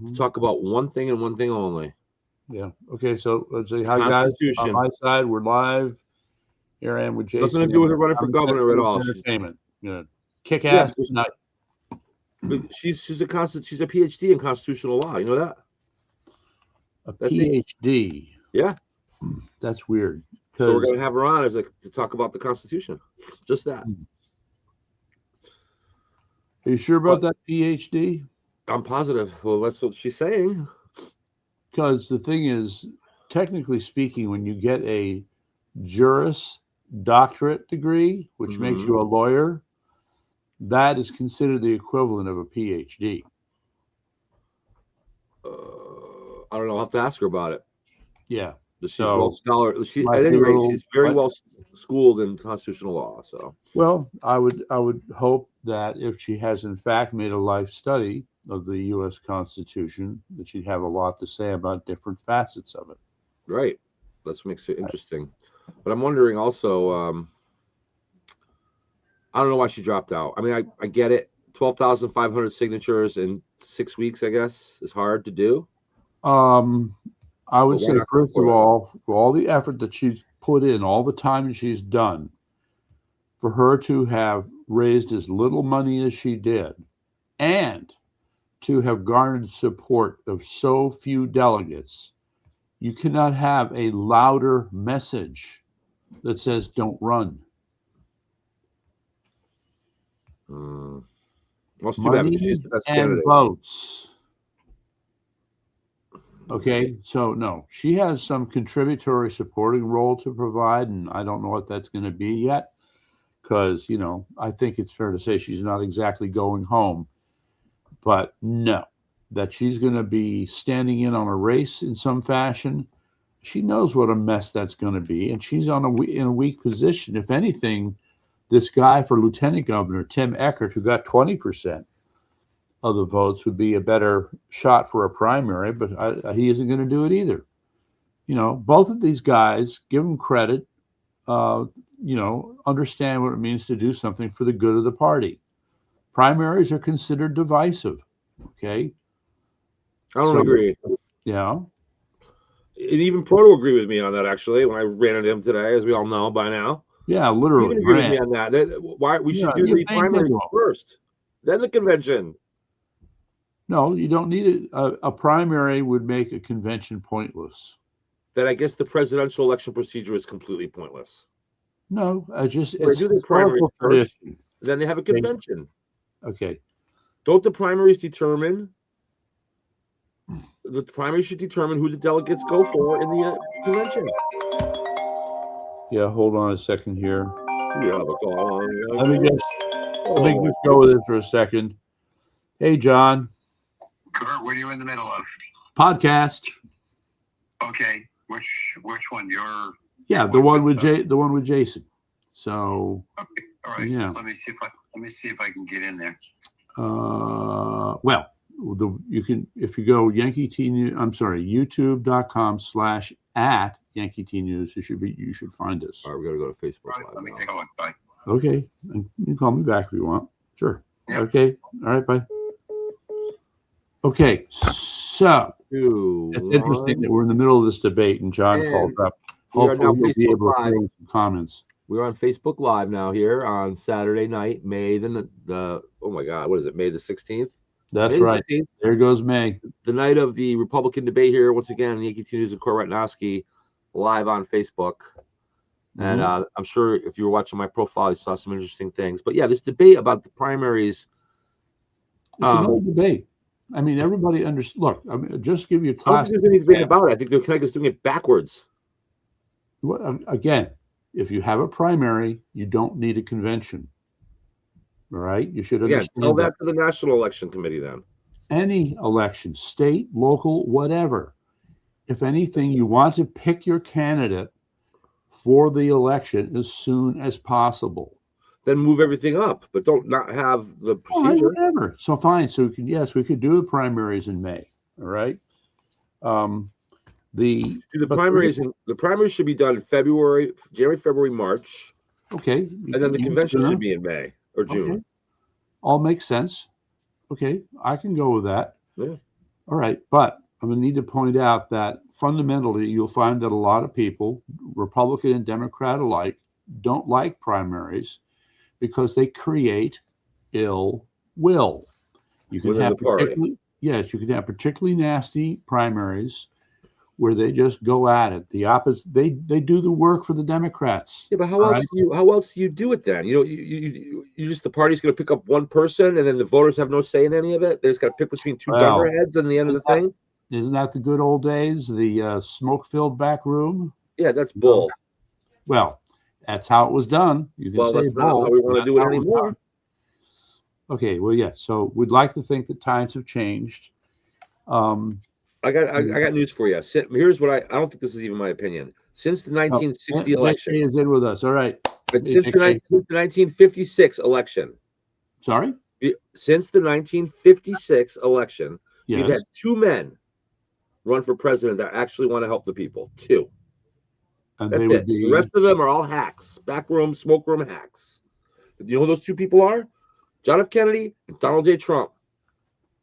to talk about one thing and one thing only. Yeah. Okay. So let's say, hi guys. On Constitution. my side, we're live. Here I am with Jason. Nothing to do with her running for governor at all. Entertainment. Kick ass tonight. But she's a PhD in constitutional law. You know that? That's PhD. Yeah. That's weird. So we're gonna have her on to talk about the Constitution. Just that. Are you sure about that PhD? I'm positive. Well, that's what she's saying. Because the thing is, technically speaking, when you get a Juris Doctorate degree, which makes you a lawyer, that is considered the equivalent of a PhD. I don't know. I'll have to ask her about it. Yeah. She's well scholar. At any rate, she's very well schooled in constitutional law. So, well, I would hope that if she has in fact made a life study of the U.S. Constitution, that she'd have a lot to say about different facets of it. Right. That's what makes it interesting. But I'm wondering also, I don't know why she dropped out. I mean, I get it. 12,500 signatures in 6 weeks, I guess, is hard to do. I would say, first of all, for all the effort that she's put in, all the time she's done, for her to have raised as little money as she did, and to have garnered support of so few delegates, you cannot have a louder message that says don't run. Well, it's too money bad, she's the best and candidate. Votes. Okay, so no, she has some contributory supporting role to provide, and I don't know what that's going to be yet, because, I think it's fair to say she's not exactly going home. But no, that she's going to be standing in on a race in some fashion. She knows what a mess that's going to be, and she's in a weak position. If anything, this guy for lieutenant governor, Tim Eckert, who got 20% of the votes, would be a better shot for a primary, but he isn't going to do it either. Both of these guys, give them credit, understand what it means to do something for the good of the party. Primaries are considered divisive. Okay. I don't agree. Yeah. And even Proto agreed with me on that, actually, when I ran into him today, as we all know by now. Yeah, literally. He agreed with me on that. Why we should do the primaries first, then the convention. No, you don't need it. A primary would make a convention pointless. Then I guess the presidential election procedure is completely pointless. No, it's do the primary first, then they have a convention. Okay. Don't the primaries determine? The primaries should determine who the delegates go for in the convention. Yeah, hold on a second here. Yeah, let me just go with it for a second. Hey, John. Kurt, what are you in the middle of? Podcast. Okay, which one? The one with Jason. So. Okay. All right. Yeah. Let me see if I can get in there. Well, you can, if you go YouTube.com/@Yankee T News, you should find us. All right, we got to go to Facebook. All right, let me take a look. Bye. Okay, and you can call me back if you want. Sure. Yep. Okay. All right. Bye. Okay. So it's interesting that we're in the middle of this debate and John called up. Hopefully we'll be able to throw some comments. We're on Facebook Live now here on Saturday night, May the oh my God, what is it? May the 16th. That's right. There goes May. The night of the Republican debate here, once again, Yankee T News and Court Ratnowski live on Facebook. And I'm sure if you were watching my profile, you saw some interesting things. But yeah, this debate about the primaries. It's another debate. I mean, everybody understands. Look, I mean, just give you a class. I don't think there's any debate about it. I think they're kind of just doing it backwards. Again, if you have a primary, you don't need a convention. All right? You should understand. Tell that to the National Election Committee then. Any election, state, local, whatever. If anything, you want to pick your candidate for the election as soon as possible. Then move everything up, but don't not have the procedure. Whatever. So fine. So we could do the primaries in May. All right. The primaries should be done in January, February, March. Okay. And then the convention should be in May or June. Okay. All makes sense. Okay, I can go with that. Yeah. All right, but I'm going to need to point out that fundamentally, you'll find that a lot of people, Republican and Democrat alike, don't like primaries because they create ill will. You can Within have the party. yes, you can have particularly nasty primaries where they just go at it. The opposite, they do the work for the Democrats. Yeah, but All right. how else do you do it then? You just the party's going to pick up one person, and then the voters have no say in any of it. They just got to pick between two Well, dunderheads in the end of the thing. Isn't that the good old days? The smoke-filled back room. Yeah, that's bull. Well, that's how it was done. You can say that's bull. not how we want to do it anymore. Okay, well, yes. So we'd like to think that times have changed. I got news for you. Here's what I don't think this is even my opinion. Since the 1960 election, JK is in with us. All right. But since the 1956 election, sorry, since the 1956 election, yes, we've had two men run for president that actually want to help the people. Two. And that's it. The rest of them are all hacks, backroom, smoke room hacks. You know who those two people are? John F. Kennedy and Donald J. Trump.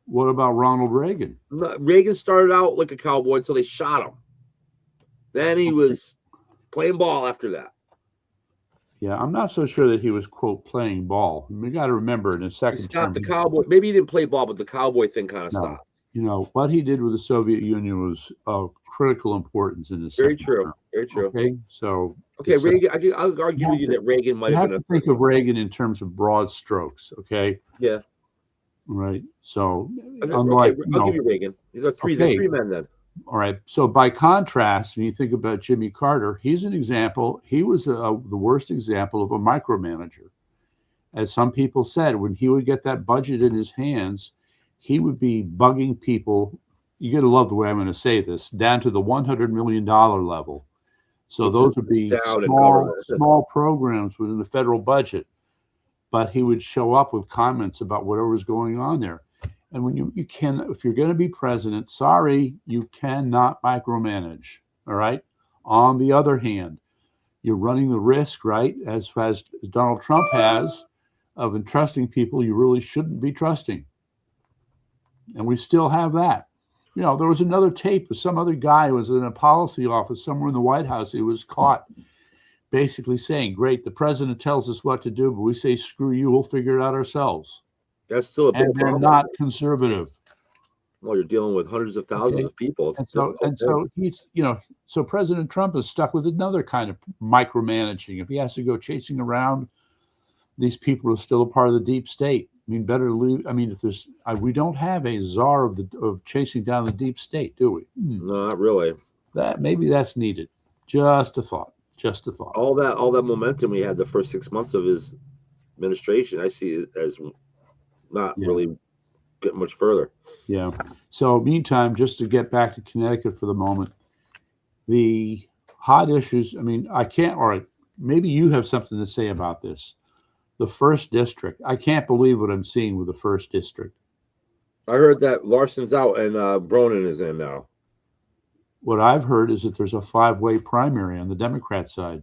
What about Ronald Reagan? Reagan started out like a cowboy until they shot him. Then he was playing ball after that. Yeah, I'm not so sure that he was, quote, playing ball. We got to remember in his second term. The cowboy. Maybe he didn't play ball, but the cowboy thing kind of stopped. You know, what he did with the Soviet Union was of critical importance in his Very true. Term. Very true. Okay, so. Okay, Reagan, I'll argue with you that Reagan might have been. You have to think of Reagan in terms of broad strokes, okay? Yeah. Right. So, unlike, I'll give you Reagan. There are three men then. All right. So, by contrast, when you think about Jimmy Carter, he's an example. He was the worst example of a micromanager. As some people said, when he would get that budget in his hands, he would be bugging people. You're going to love the way I'm going to say this, down to the $100 million level. So those would be small programs within the federal budget. But he would show up with comments about whatever was going on there. And when you can, if you're going to be president, sorry, you cannot micromanage. All right. On the other hand, you're running the risk, right, as Donald Trump has, of entrusting people you really shouldn't be trusting. And we still have that. You know, there was another tape of some other guy who was in a policy office somewhere in the White House. He was caught basically saying, great, the president tells us what to do, but we say, screw you, we'll figure it out ourselves. That's still a big problem. They're not conservative. Well, you're dealing with hundreds of thousands of people. So he's, so President Trump is stuck with another kind of micromanaging. If he has to go chasing around these people who are still a part of the deep state, I mean, better leave. I mean, if there's, we don't have a czar of chasing down the deep state, do we? No, not really. Maybe that's needed. Just a thought. Just a thought. All that momentum we had the first 6 months of his administration, I see it as not really getting much further. Yeah. So meantime, just to get back to Connecticut for the moment, the hot issues, I mean, I can't, all right, maybe you have something to say about this. The first district, I can't believe what I'm seeing with the first district. I heard that Larson's out and Bronin is in now. What I've heard is that there's a 5-way primary on the Democrat side.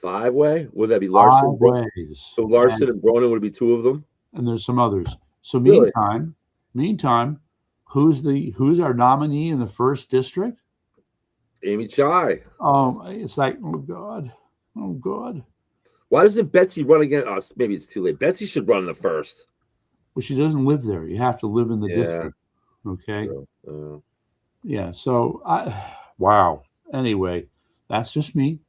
5-way? Would that be Larson? 5 ways. So Larson and Bronin would be two of them? And there's some others. So really? meantime, who's our nominee in the first district? Amy Chai. Oh, it's like, oh God. Why doesn't Betsy run against us? Maybe it's too late. Betsy should run in the first. Well, she doesn't live there. You have to live in the district. Okay. Yeah. So wow. Anyway, that's just me.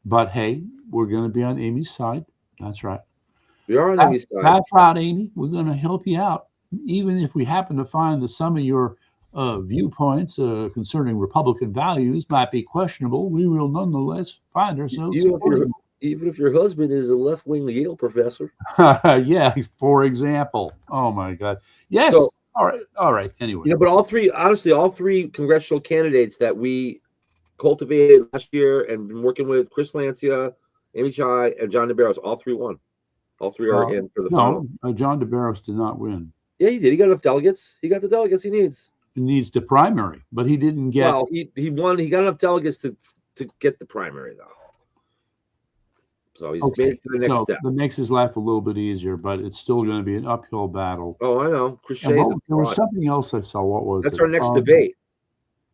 But hey, we're going to be on Amy's side. That's right. We are on Amy's side. That's right, Amy. We're going to help you out. Even if we happen to find that some of your viewpoints concerning Republican values might be questionable, we will nonetheless find ourselves. Even if your husband is a left-wing Yale professor. Yeah, for example. Oh, my God. Yes. So, all right. Anyway. But all three congressional candidates that we cultivated last year and been working with, Chris Lancia, Amy Chai, and John DeBarros, all three won. All three are in for the final. No, John DeBarros did not win. Yeah, he did. He got enough delegates. He got the delegates he needs. He needs the primary, but he didn't get. Well, he won. He got enough delegates to get the primary, though. So he's made it to the next step. That makes his life a little bit easier, but it's still going to be an uphill battle. Oh, I know. Chris There was something else I saw. What was That's it? our next debate.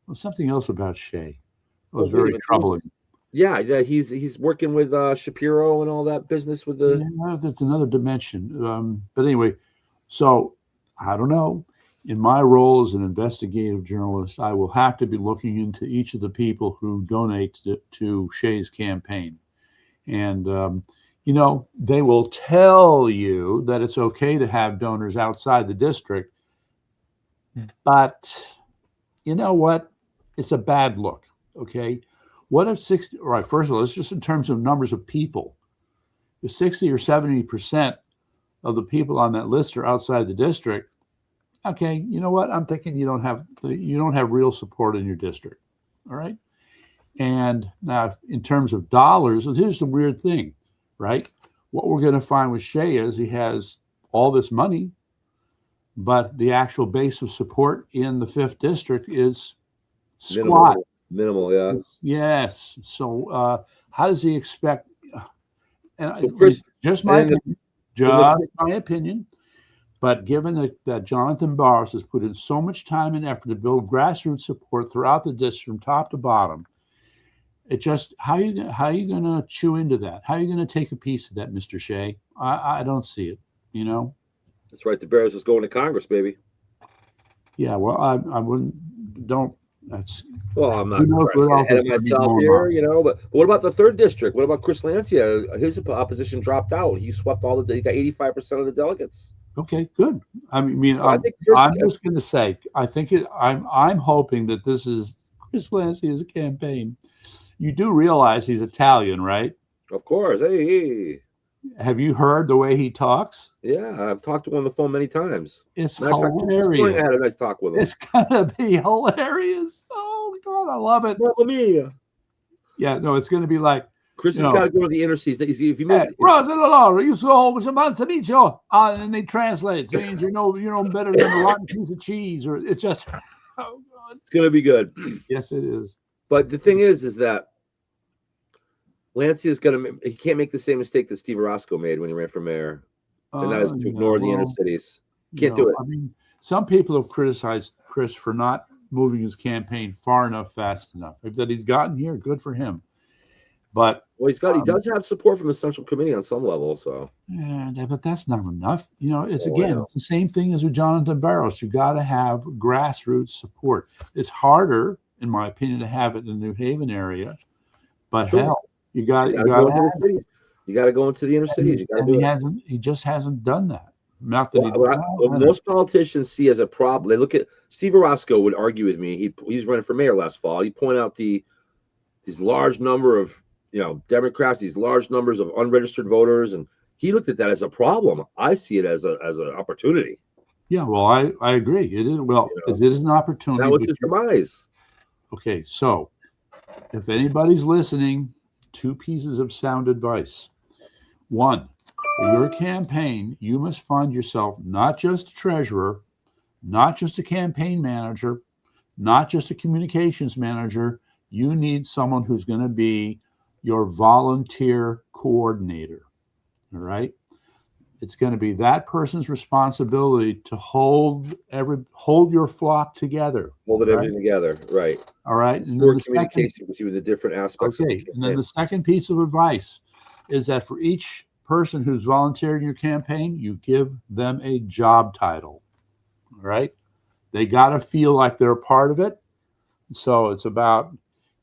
There was something else about Shea. It was very troubling. Yeah, he's working with Shapiro and all that business with the. Yeah, that's another dimension. But anyway, so I don't know. In my role as an investigative journalist, I will have to be looking into each of the people who donate to Shea's campaign. And, they will tell you that it's okay to have donors outside the district. But you know what? It's a bad look. Okay. What if 60, all right, first of all, it's just in terms of numbers of people. If 60 or 70% of the people on that list are outside the district, okay, you know what? I'm thinking you don't have real support in your district. All right. And now in terms of dollars, here's the weird thing, right? What we're going to find with Shea is he has all this money, but the actual base of support in the 5th district is squat. Minimal, yeah. Yes. So how does he expect? And so Chris, just my opinion. But given that Jonathan Barros has put in so much time and effort to build grassroots support throughout the district from top to bottom, it just how are you going to chew into that? How are you going to take a piece of that, Mr. Shea? I don't see it. That's right. The Barros is going to Congress, baby. Yeah. Well, I wouldn't. Don't. That's. Well, I'm not trying to get ahead of myself here, but what about the 3rd district? What about Chris Lancia? His opposition dropped out. He swept he got 85% of the delegates. Okay, good. I mean, I'm just going to say, I'm hoping that this is Chris Lancia's campaign. You do realize he's Italian, right? Of course. Hey. Have you heard the way he talks? Yeah, I've talked to him on the phone many times. It's hilarious. I had a nice talk with him. It's gonna be hilarious. Oh God, I love it. Mamma mia. Yeah, no, it's gonna be like Chris has got to go to the inner cities. If you and they translate. It means you're no better than a rotten piece of cheese, or it's just. Oh God. It's gonna be good. Yes, it is. But the thing is that Lancia is he can't make the same mistake that Steve Orozco made when he ran for mayor, and that is to ignore the inner cities. Can't do it. I mean, some people have criticized Chris for not moving his campaign far enough, fast enough. That he's gotten here, good for him. But he does have support from the Central Committee on some level. So yeah, but that's not enough. It's the same thing as with Jonathan Barros. You got to have grassroots support. It's harder, in my opinion, to have it in the New Haven area, but hell. You got to go into the cities. You got to go into the inner cities. He just hasn't done that. Not that most politicians see as a problem. They look at Steve Orozco would argue with me. He's running for mayor last fall. He pointed out these large number of Democrats, these large numbers of unregistered voters, and he looked at that as a problem. I see it as an opportunity. Yeah, well, I agree. It is it is an opportunity. That was his demise. Okay, so if anybody's listening. 2 pieces of sound advice. 1, for your campaign, you must find yourself not just a treasurer, not just a campaign manager, not just a communications manager. You need someone who's going to be your volunteer coordinator. All right? It's going to be that person's responsibility to hold your flock together. Hold everything together, right? All right. And then communication with you the different aspects. Okay. And then the second piece of advice is that for each person who's volunteering your campaign, you give them a job title. All right. They got to feel like they're a part of it. So it's about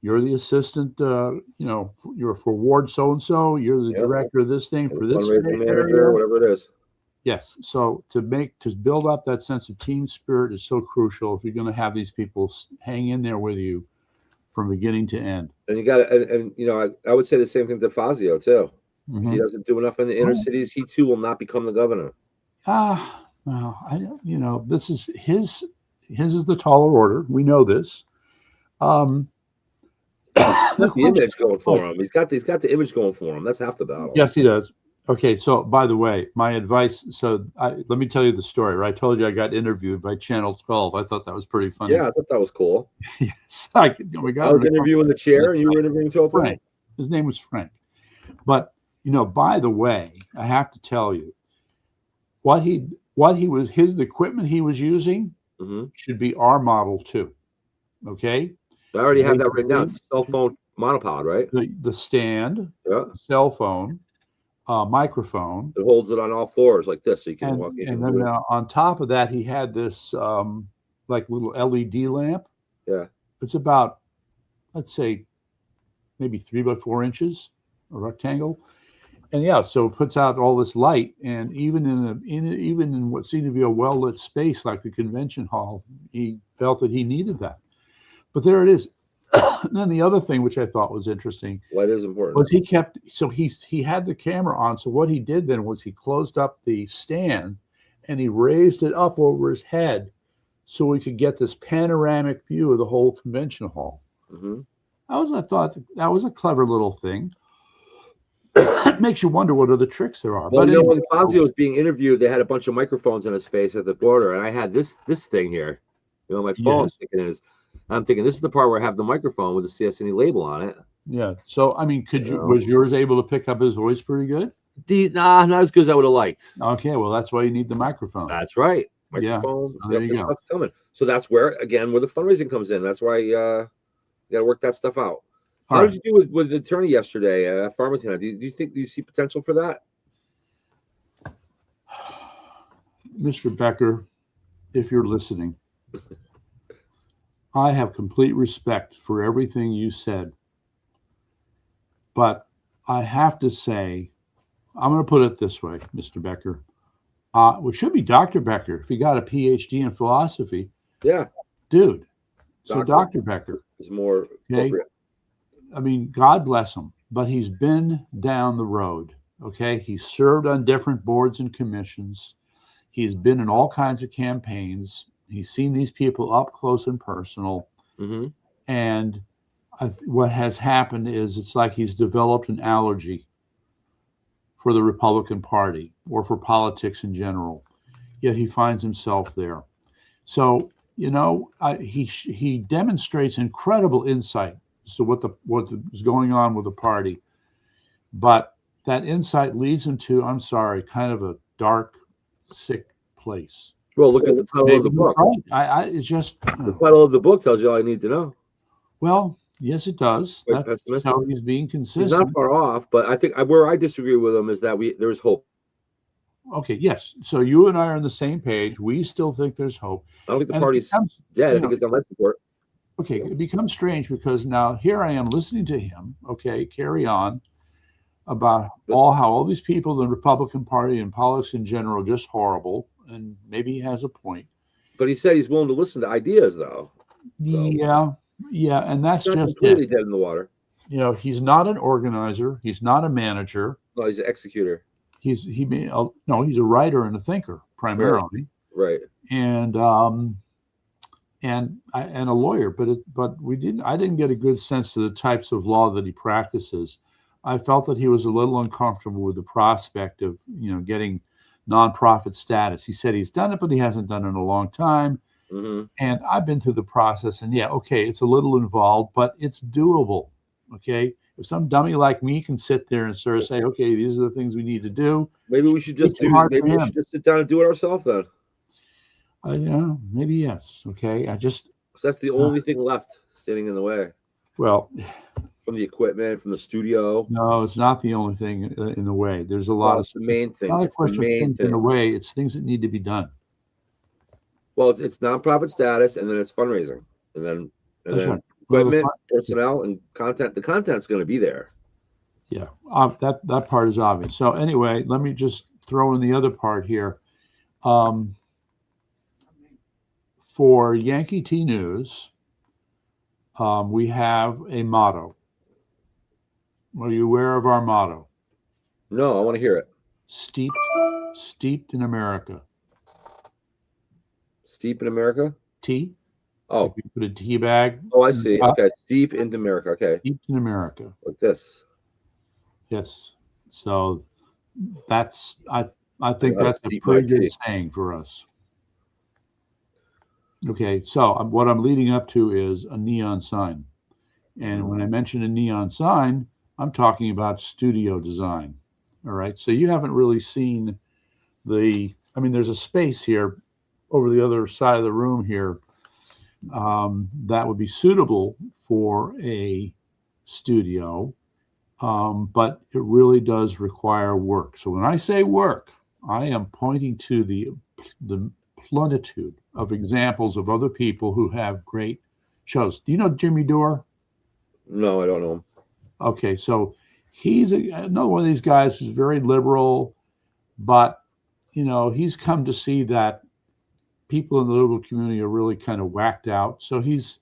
you're the assistant, you're for ward so-and-so, you're the director of this thing for this manager, whatever it is. Yes. So to build up that sense of team spirit is so crucial if you're going to have these people hang in there with you from beginning to end. And you got to, I would say the same thing to Fazio too. Mm-hmm. If he doesn't do enough in the inner cities, he too will not become the governor. Well, this is his is the taller order. We know this. The image going for him. He's got the image going for him. That's half the battle. Yes, he does. Okay, so by the way, my advice. So let me tell you the story. Right, I told you I got interviewed by Channel 12. I thought that was pretty funny. Yeah, I thought that was cool. Yes, I was interviewing the chair, and you were interviewing 12. Frank. His name was Frank. But By the way, I have to tell you, the equipment he was using should be our model too. Okay. I already have that written down. It's a cell phone monopod, right? The stand, Yeah. cell phone, microphone. It holds it on all fours like this, so you can walk in. And then on top of that, he had this like little LED lamp. Yeah. It's about, let's say, maybe 3 by 4 inches, a rectangle. And yeah, so it puts out all this light, and even in what seemed to be a well-lit space like the convention hall, he felt that he needed that. But there it is. And then the other thing, which I thought was interesting, light is important, was he had the camera on. So what he did then was he closed up the stand and he raised it up over his head so we could get this panoramic view of the whole convention hall. I thought that was a clever little thing. It makes you wonder what other tricks there are. Well, when Fazio was being interviewed, they had a bunch of microphones in his face at the border, and I had this thing here, my phone. Yes. I'm thinking this is the part where I have the microphone with the CSNE label on it. Yeah. So I mean, was yours able to pick up his voice pretty good? Nah, not as good as I would have liked. Okay, well that's why you need the microphone. That's right. Microphone. Yeah. So there you go. Stuff's coming. So that's where the fundraising comes in. That's why you got to work that stuff out. How did you do with the attorney yesterday at Farmington? Do you see potential for that? Mr. Becker, if you're listening, I have complete respect for everything you said. But I have to say, I'm going to put it this way, Mr. Becker. It should be Dr. Becker if he got a PhD in philosophy. Yeah. Dude. So Dr. Becker is more appropriate. I mean, God bless him, but he's been down the road. Okay. He's served on different boards and commissions. He's been in all kinds of campaigns. He's seen these people up close and personal. And what has happened is it's like he's developed an allergy for the Republican Party or for politics in general. Yet he finds himself there. So, he demonstrates incredible insight as to what is going on with the party. But that insight leads him to, I'm sorry, kind of a dark, sick place. Well, look at the title of the book. Right. It's just the title of the book tells you all you need to know. Well, yes, it does. That's how he's being consistent. He's not far off, but I think where I disagree with him is that there's hope. Okay, yes. So you and I are on the same page. We still think there's hope. I don't think the party's dead. I think it's on life support. Okay, it becomes strange because now here I am listening to him, carry on, about how all these people in the Republican Party and politics in general are just horrible, and maybe he has a point. But he said he's willing to listen to ideas, though. So. Yeah, and that's just completely dead in the water. He's not an organizer. He's not a manager. No, he's an executor. He's a writer and a thinker primarily. Right. And a lawyer, I didn't get a good sense of the types of law that he practices. I felt that he was a little uncomfortable with the prospect of, getting nonprofit status. He said he's done it, but he hasn't done it in a long time. And I've been through the process, and it's a little involved, but it's doable. Okay. If some dummy like me can sit there and sort of say, okay, these are the things we need to do. Maybe we should just sit down and do it ourselves then. Maybe yes. Okay. So that's the only thing left standing in the way. Well, from the equipment, from the studio. No, it's not the only thing in the way. There's a lot of the main thing. Not a question of things in the way. It's things that need to be done. Well, it's nonprofit status, and then it's fundraising, and then equipment, personnel, and content. The content's going to be there. Yeah, that part is obvious. So anyway, let me just throw in the other part here. For Yankee T News, we have a motto. Are you aware of our motto? No, I want to hear it. Steeped in America. Steep in America? Tea. Oh. If you put a tea bag. Oh, I see. Okay. Steep into America. Okay. Steeped in America. Like this. Yes. So that's I think that's a pretty good saying for us. Okay. So what I'm leading up to is a neon sign. And when I mention a neon sign, I'm talking about studio design. All right. So you haven't really seen I mean, there's a space here over the other side of the room here that would be suitable for a studio, but it really does require work. So when I say work, I am pointing to the plenitude of examples of other people who have great shows. Do you know Jimmy Dore? No, I don't know him. Okay, so he's another one of these guys who's very liberal, but he's come to see that people in the liberal community are really kind of whacked out. So he's,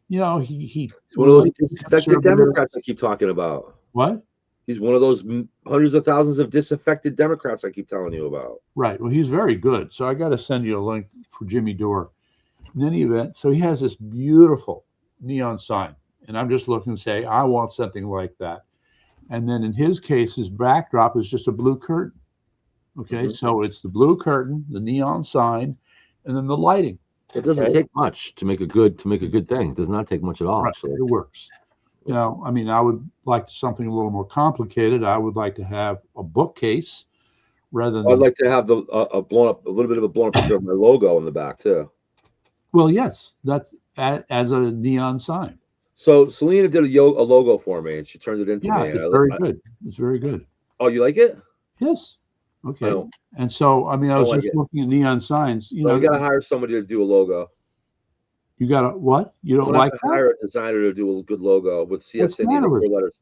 he's one of those disaffected Democrats I keep talking about. What? He's one of those hundreds of thousands of disaffected Democrats I keep telling you about. Right. Well, he's very good. So I got to send you a link for Jimmy Dore. In any event, so he has this beautiful neon sign, and I'm just looking to say, I want something like that. And then in his case, his backdrop is just a blue curtain. Okay, so it's the blue curtain, the neon sign, and then the lighting. It doesn't take much to make a good thing. It does not take much at all. Right. Actually, it works. I mean, I would like something a little more complicated. I would like to have a bookcase rather than. I'd like to have a little bit of a blown up picture of my logo in the back too. Well, yes, that's as a neon sign. So Selena did a logo for me, and she turned it into me. It's very good. It's very good. Oh, you like it? Yes. Okay. And so, I mean, I was just looking at neon signs. You got to hire somebody to do a logo. You got to what? You don't like that? Hire a designer to do a good logo with CSN and 4 letters.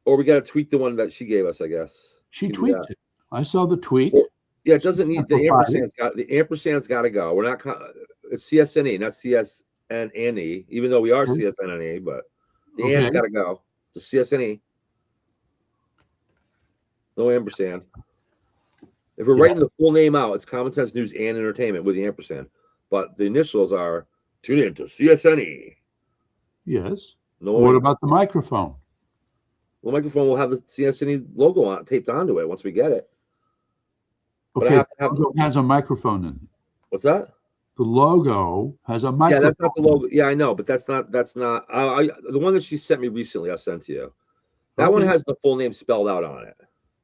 Or we got to tweak the one that she gave us, I guess. She tweaked it. I saw the tweak. Yeah, it doesn't need the ampersand's got to go. We're not. It's CSNE, not CSNNE. Even though we are CSNNE, but the am's got to go. The CSNE. No ampersand. If we're writing the full name out, it's Common Sense News and Entertainment with the ampersand. But the initials are tune in to CSNE. Yes. What about the microphone? The microphone will have the CSNE logo taped onto it once we get it. Okay, but I have to have it has a microphone in it. What's that? The logo has a microphone. Yeah, that's not the logo. Yeah, I know, but that's not. The one that she sent me recently, I'll send to you. That one has the full name spelled out on it.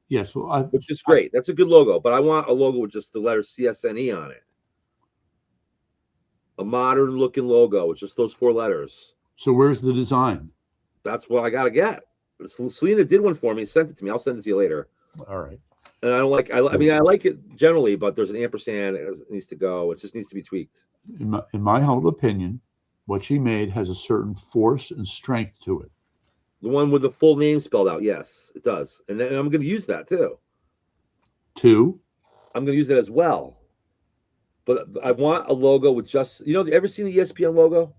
Yes, which is great. That's a good logo, but I want a logo with just the letter CSNE on it. A modern looking logo with just those 4 letters. So where's the design? That's what I got to get. Selena did one for me, sent it to me. I'll send it to you later. All right. And I don't like. I mean, I like it generally, but there's an ampersand. It needs to go. It just needs to be tweaked. In my humble opinion, what she made has a certain force and strength to it. The one with the full name spelled out, yes, it does. And then I'm going to use that too. I'm going to use it as well. But I want a logo with just, ever seen the ESPN logo?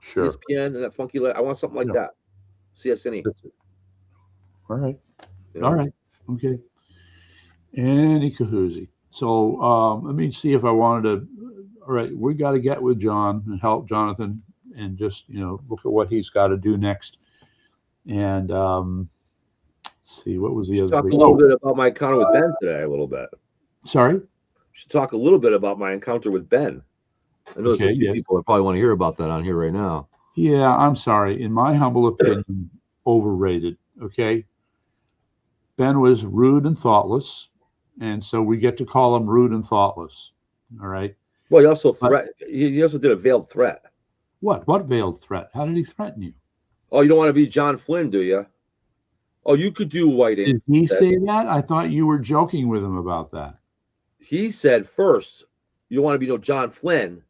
Sure. ESPN and that funky letter. I want something like that. CSNE. All right. All right. Okay. Any kahoozy. So let me see if I wanted to. All right. We got to get with John and help Jonathan and just, look at what he's got to do next. And let's see, what was the other thing? Talk a little bit about my encounter with Ben today, a little bit. Sorry? We should talk a little bit about my encounter with Ben. I know there's a few people that probably want to hear about that on here right now. Yeah, I'm sorry. In my humble opinion, overrated. Okay. Ben was rude and thoughtless. And so we get to call him rude and thoughtless. All right. Well, he also did a veiled threat. What veiled threat? How did he threaten you? Oh, you don't want to be John Flynn, do you? Oh, you could do whiting. Did he say that? I thought you were joking with him about that. He said first, you don't want to be no John Flynn.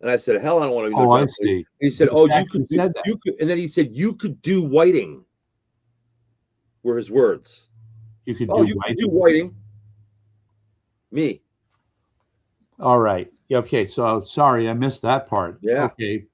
And I said, hell, I don't want to be no John Flynn. See. And he said, you could do that. And then he said, you could do whiting. Were his words. You could do whiting. Could do whiting. Me. All right. Okay. So sorry, I missed that part. Yeah. Okay.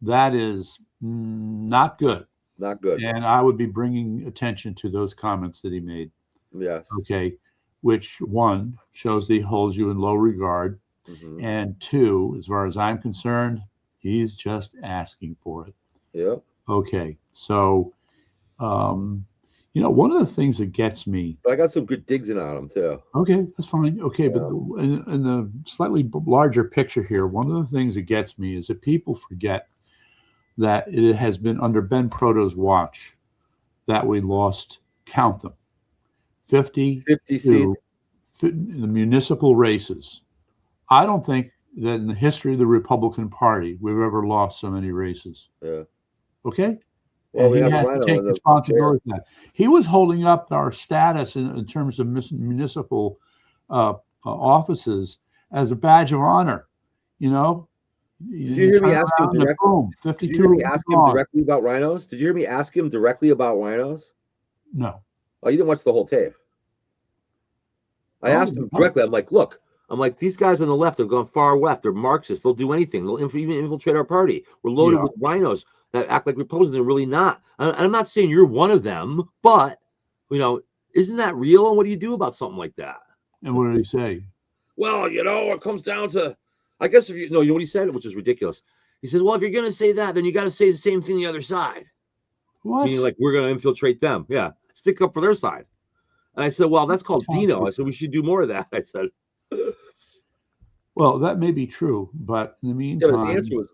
That is not good. Not good. And I would be bringing attention to those comments that he made. Yes. Okay. Which, 1, shows that he holds you in low regard. Mm-hmm. And 2, as far as I'm concerned, he's just asking for it. Yeah. Okay. So, one of the things that gets me. But I got some good digs in on him, too. Okay. That's fine. Okay. Yeah. But in the slightly larger picture here, one of the things that gets me is that people forget that it has been under Ben Proto's watch that we lost, count them, 50 50 seats. the municipal races. I don't think that in the history of the Republican Party we've ever lost so many races. Yeah. Okay? Well, And we he have has Rhino to take in the responsibility for that. He was holding up our status in terms of municipal offices as a badge of honor. You know, Did you hear me ask him boom, directly? 52. Did you hear me ask him directly about rhinos? Did you hear me ask him directly about rhinos? No. Oh, you didn't watch the whole tape. I asked him directly. I'm like, look, these guys on the left have gone far left. They're Marxists. They'll do anything. They'll even infiltrate our party. We're loaded with rhinos that act like Republicans. They're really not. And I'm not saying you're one of them, but, isn't that real? And what do you do about something like that? And what did he say? Well, it comes down to, I guess you know what he said, which is ridiculous. He says, well, if you're going to say that, then you got to say the same thing the other side. What? Meaning like we're going to infiltrate them. Yeah. Stick up for their side. And I said, well, that's called Dino. I said, we should do more of that. I said. Well, that may be true, but in the meantime, his answer was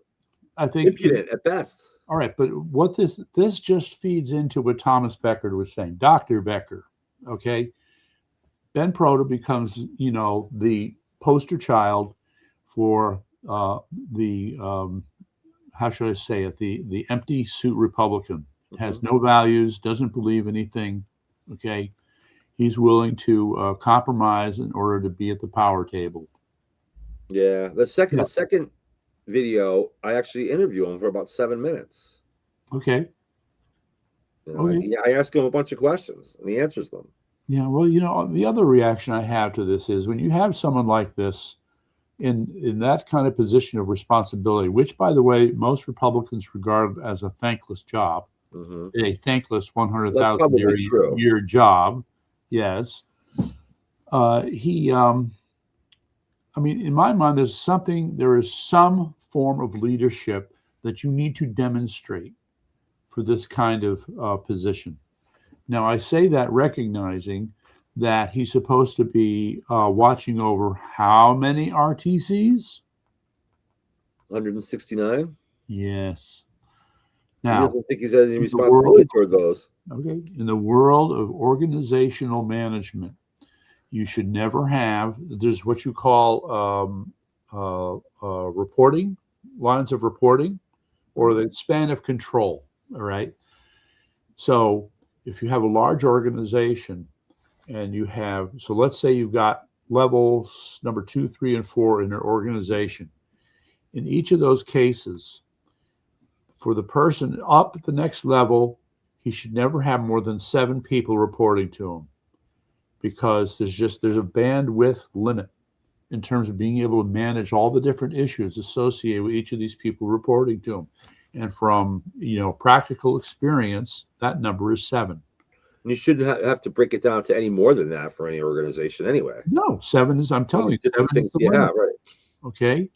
I think impudent at best. All right, but what this just feeds into what Thomas Becker was saying. Dr. Becker, okay? Ben Proda becomes, the poster child for the how should I say it? The empty suit Republican. Has no values, doesn't believe anything. Okay, he's willing to compromise in order to be at the power table. Yeah, the second video, I actually interview him for about 7 minutes. Okay. I ask him a bunch of questions, and he answers them. Yeah, well, the other reaction I have to this is when you have someone like this in that kind of position of responsibility, which, by the way, most Republicans regard as a thankless job, a thankless 100,000 year job. Yes. In my mind, there is some form of leadership that you need to demonstrate for this kind of position. Now, I say that recognizing that he's supposed to be watching over how many RTCs? 169. Yes. Now, he doesn't think he's had any responsibility toward those. Okay. In the world of organizational management, you should never have, there's what you call reporting, lines of reporting, or the span of control. All right. So if you have a large organization and so let's say you've got levels number 2, 3, and 4 in your organization. In each of those cases, for the person up at the next level, he should never have more than 7 people reporting to him, because there's a bandwidth limit in terms of being able to manage all the different issues associated with each of these people reporting to him. And from practical experience, that number is 7. You shouldn't have to break it down to any more than that for any organization anyway. No, 7 is, I'm telling you, 7 is the limit. Yeah, right. Okay.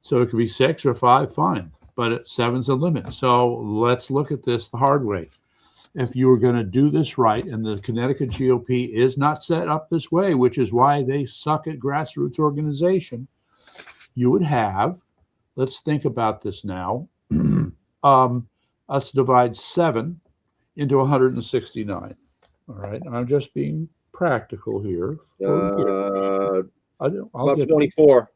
So it could be 6 or 5, fine. But 7's a limit. So let's look at this the hard way. If you were going to do this right, and the Connecticut GOP is not set up this way, which is why they suck at grassroots organization, you would have, let's think about this now, let's divide 7 into 169. All right, I'm just being practical here. I'll get 24.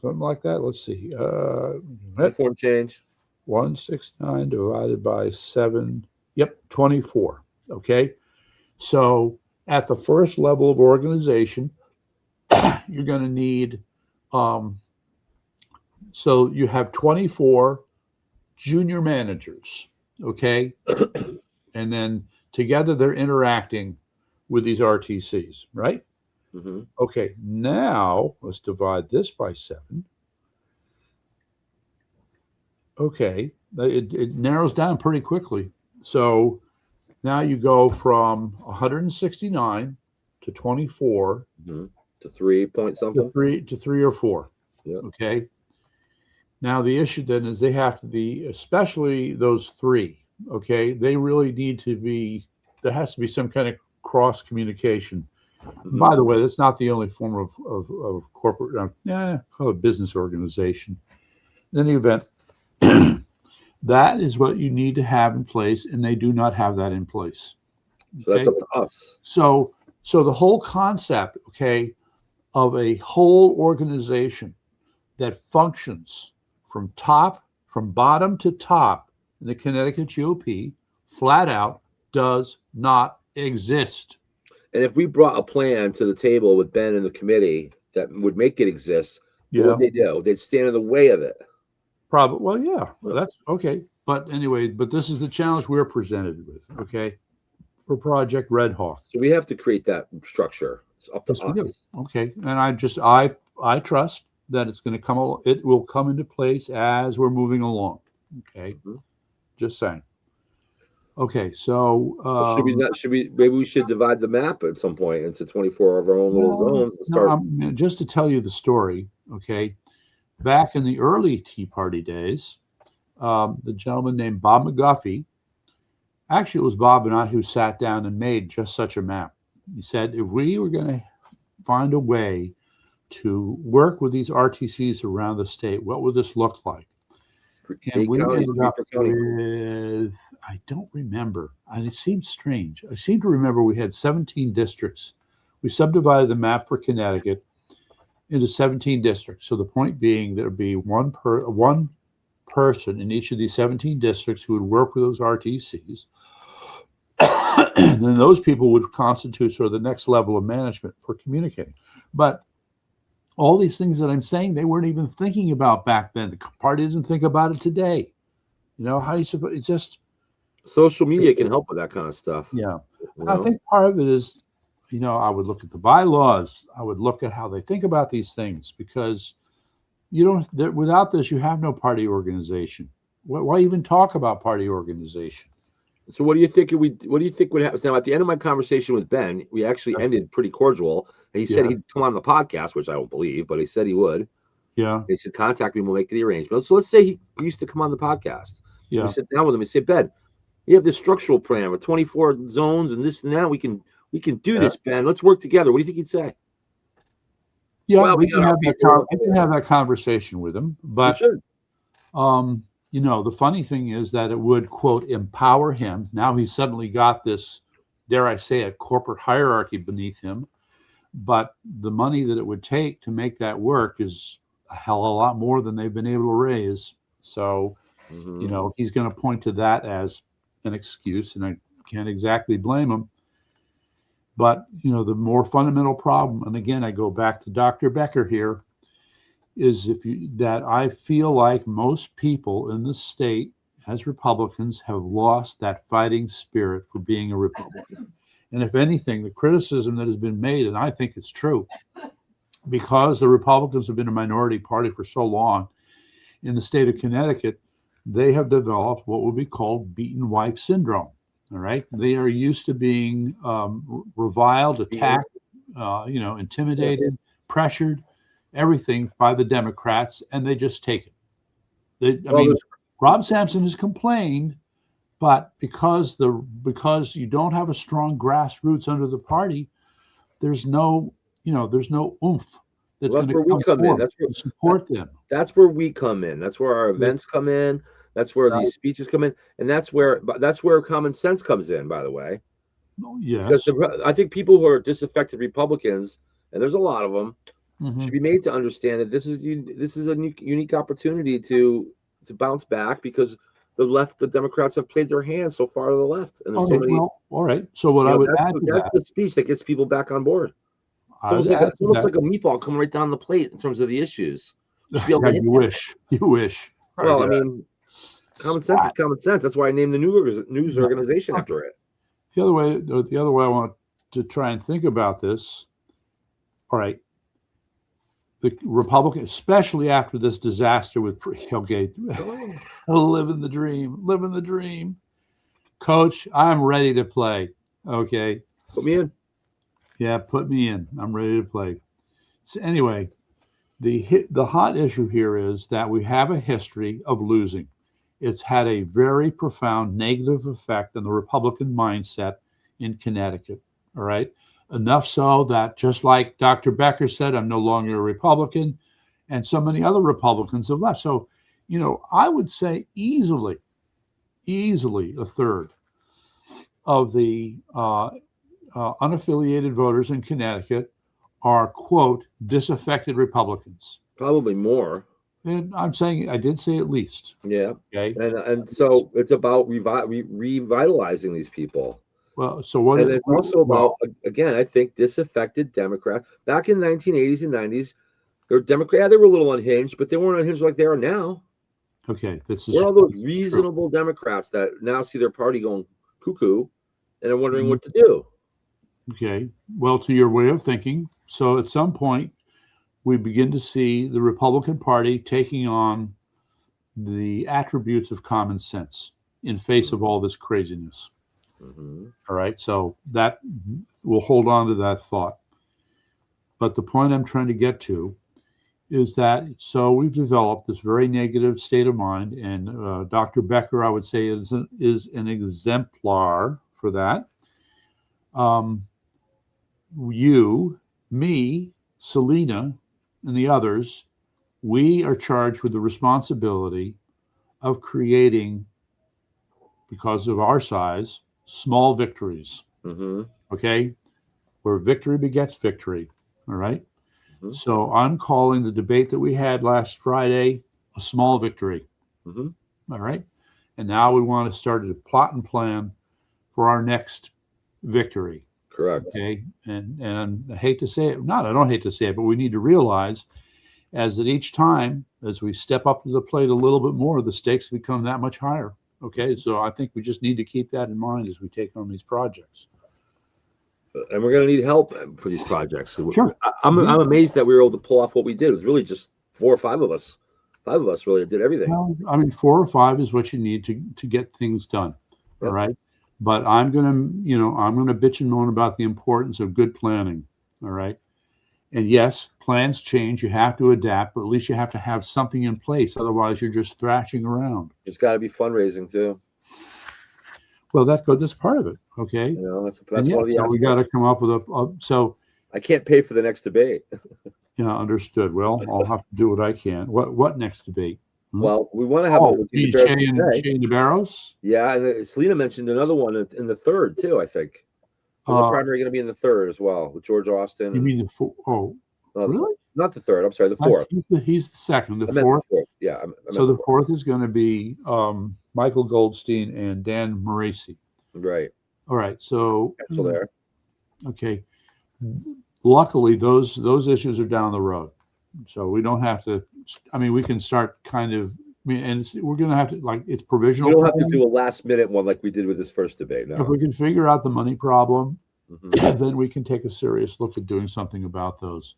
Something like that. Let's see. Form change. 169 divided by 7. Yep, 24. Okay. So at the first level of organization, you're going to need, so you have 24 junior managers. Okay. And then together they're interacting with these RTCs, right? Mm-hmm. Okay. Now let's divide this by 7. Okay. It narrows down pretty quickly. So now you go from 169 to 24 to 3 point something to 3 or 4. Yeah. Okay. Now the issue then is they have to be, especially those 3. Okay, they really need to be. There has to be some kind of cross communication. Mm-hmm. By the way, that's not the only form of corporate. Call it business organization. In any event. That is what you need to have in place, and they do not have that in place. So that's up to us. So So the whole concept, okay, of a whole organization that functions from bottom to top in the Connecticut GOP, flat out does not exist. And if we brought a plan to the table with Ben and the committee that would make it exist, what would they do? They'd stand in the way of it. Probably. Well, yeah, that's okay. But anyway, this is the challenge we're presented with, okay, for Project Red Hawk. So we have to create that structure. It's up to us. Okay, and I trust that it will come into place as we're moving along. Okay, just saying. Okay, so maybe we should divide the map at some point into 24 of our own little zones and start. Just to tell you the story, okay, back in the early Tea Party days, the gentleman named Bob McGuffey, actually it was Bob and I who sat down and made just such a map. He said, if we were going to find a way to work with these RTCs around the state, what would this look like? And we ended up with, I don't remember, and it seemed strange. I seem to remember we had 17 districts. We subdivided the map for Connecticut into 17 districts. So the point being, there would be one person in each of these 17 districts who would work with those RTCs. And then those people would constitute sort of the next level of management for communicating. But all these things that I'm saying, they weren't even thinking about back then. The party doesn't think about it today. You know, how you suppose it's just social media can help with that kind of stuff. Yeah. I think part of it is, you know, I would look at the bylaws. I would look at how they think about these things, because without this, you have no party organization. Why even talk about party organization? So what do you think would happen? Now, at the end of my conversation with Ben, we actually ended pretty cordial. And he said he'd come on the podcast, which I don't believe, but he said he would. Yeah. He said, contact me, we'll make the arrangement. So let's say he used to come on the podcast. Yeah. We sit down with him and say, Ben, you have this structural plan with 24 zones and this and that. We can do this, Ben. Let's work together. What do you think he'd say? Yeah, well, we can have that conversation with him. But you know, the funny thing is that it would, quote, empower him. Now he's suddenly got this, dare I say it, corporate hierarchy beneath him. But the money that it would take to make that work is a hell of a lot more than they've been able to raise. So, you know, he's going to point to that as an excuse, and I can't exactly blame him. But, you know, the more fundamental problem, and again, I go back to Dr. Becker here, is that I feel like most people in the state as Republicans have lost that fighting spirit for being a Republican. And if anything, the criticism that has been made, and I think it's true, because the Republicans have been a minority party for so long in the state of Connecticut, they have developed what would be called beaten wife syndrome. All right. They are used to being reviled, attacked, you know, intimidated, pressured, everything by the Democrats, and they just take it. I mean, Rob Sampson has complained, but because you don't have a strong grassroots under the party, there's no oomph that's going to come in. That's where support them. That's where we come in. That's where our events come in. That's where these speeches come in, and that's where common sense comes in. By the way, yes, because I think people who are disaffected Republicans, and there's a lot of them, should be made to understand that this is a unique opportunity to bounce back, because the Democrats have played their hand so far to the left, and there's so many. Well, all right. So what I would add to that's the speech that gets people back on board. It's almost like a meatball coming right down the plate in terms of the issues. You wish. Well, I mean, common sense is common sense. That's why I named the news organization after it. The other way I want to try and think about this. All right. The Republicans, especially after this disaster with Pre-Hillgate, living the dream. Coach, I'm ready to play. Okay. Put me in. Yeah, put me in. I'm ready to play. So anyway, the hot issue here is that we have a history of losing. It's had a very profound negative effect on the Republican mindset in Connecticut. All right. Enough so that, just like Dr. Becker said, I'm no longer a Republican, and so many other Republicans have left. So, you know, I would say easily a third of the unaffiliated voters in Connecticut are, quote, disaffected Republicans. Probably more. And I'm saying, I did say at least. Yeah. Okay. And so it's about revitalizing these people. Well, so what? And it's also about, again, I think disaffected Democrats. Back in the 1980s and 90s, they were Democrat. Yeah, they were a little unhinged, but they weren't unhinged like they are now. Okay, this is Where are all those reasonable Democrats that now see their party going cuckoo and are wondering what to do? Okay, well, to your way of thinking, so at some point we begin to see the Republican Party taking on the attributes of common sense in face of all this craziness. All right, so that we'll hold on to that thought. But the point I'm trying to get to is that, so we've developed this very negative state of mind, and Dr. Becker, I would say, is an exemplar for that. You, me, Selena, and the others, we are charged with the responsibility of creating, because of our size, small victories. Okay, where victory begets victory. All right. So I'm calling the debate that we had last Friday a small victory. All right. And now we want to start to plot and plan for our next victory. Correct. Okay. And I hate to say it, I don't hate to say it, but we need to realize as that each time, as we step up to the plate a little bit more, the stakes become that much higher. Okay. So I think we just need to keep that in mind as we take on these projects. And we're going to need help for these projects. Sure. I'm amazed that we were able to pull off what we did. It was really just 4 or 5 of us. 5 of us really did everything. Well, I mean, 4 or 5 is what you need to get things done. All right. But I'm going to bitch and moan about the importance of good planning. All right. And yes, plans change. You have to adapt, but at least you have to have something in place. Otherwise, you're just thrashing around. It's got to be fundraising too. Well, that's part of it. Okay. You know, that's one of the aspects. We got to come up with so I can't pay for the next debate. Yeah, understood. Well, I'll have to do what I can. What next debate? Well, we want to have Shea Navarro's. Yeah, and Selena mentioned another one in the 3rd too. I think there's a primary going to be in the 3rd as well with George Austin. You mean the 4th? Oh, really? Not the 3rd. I'm sorry, the 4th. He's the 2nd. The 4th. Yeah. So the 4th is going to be Michael Goldstein and Dan Moreci. Right. All right. So there. Okay. Luckily, those issues are down the road, so we don't have to. I mean, we can start kind of. And we're going to have to it's provisional. We don't have to do a last-minute one like we did with this first debate. No. If we can figure out the money problem, then we can take a serious look at doing something about those.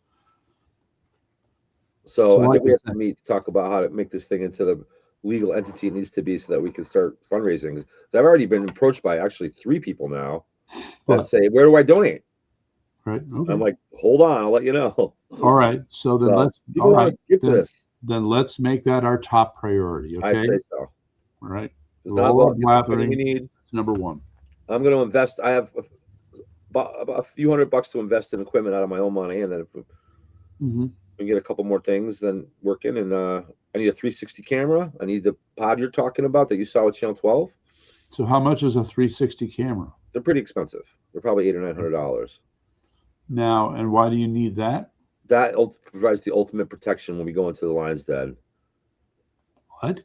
So I think we have to meet to talk about how to make this thing into the legal entity it needs to be, so that we can start fundraising. So I've already been approached by actually 3 people now that say, "Where do I donate?" Right. Okay. I'm like, "Hold on, I'll let you know." All right. So then let's get to this. Then let's make that our top priority. Okay. I'd say so. All right. It's not about blathering. We need. It's number 1. I'm going to invest. I have about a few $100 to invest in equipment out of my own money, and then if we get a couple more things then working, and I need a 360 camera. I need the pod you're talking about that you saw with Channel 12. So how much is a 360 camera? They're pretty expensive. They're probably $800 or $900. Now, and why do you need that? That provides the ultimate protection when we go into the lion's den. What?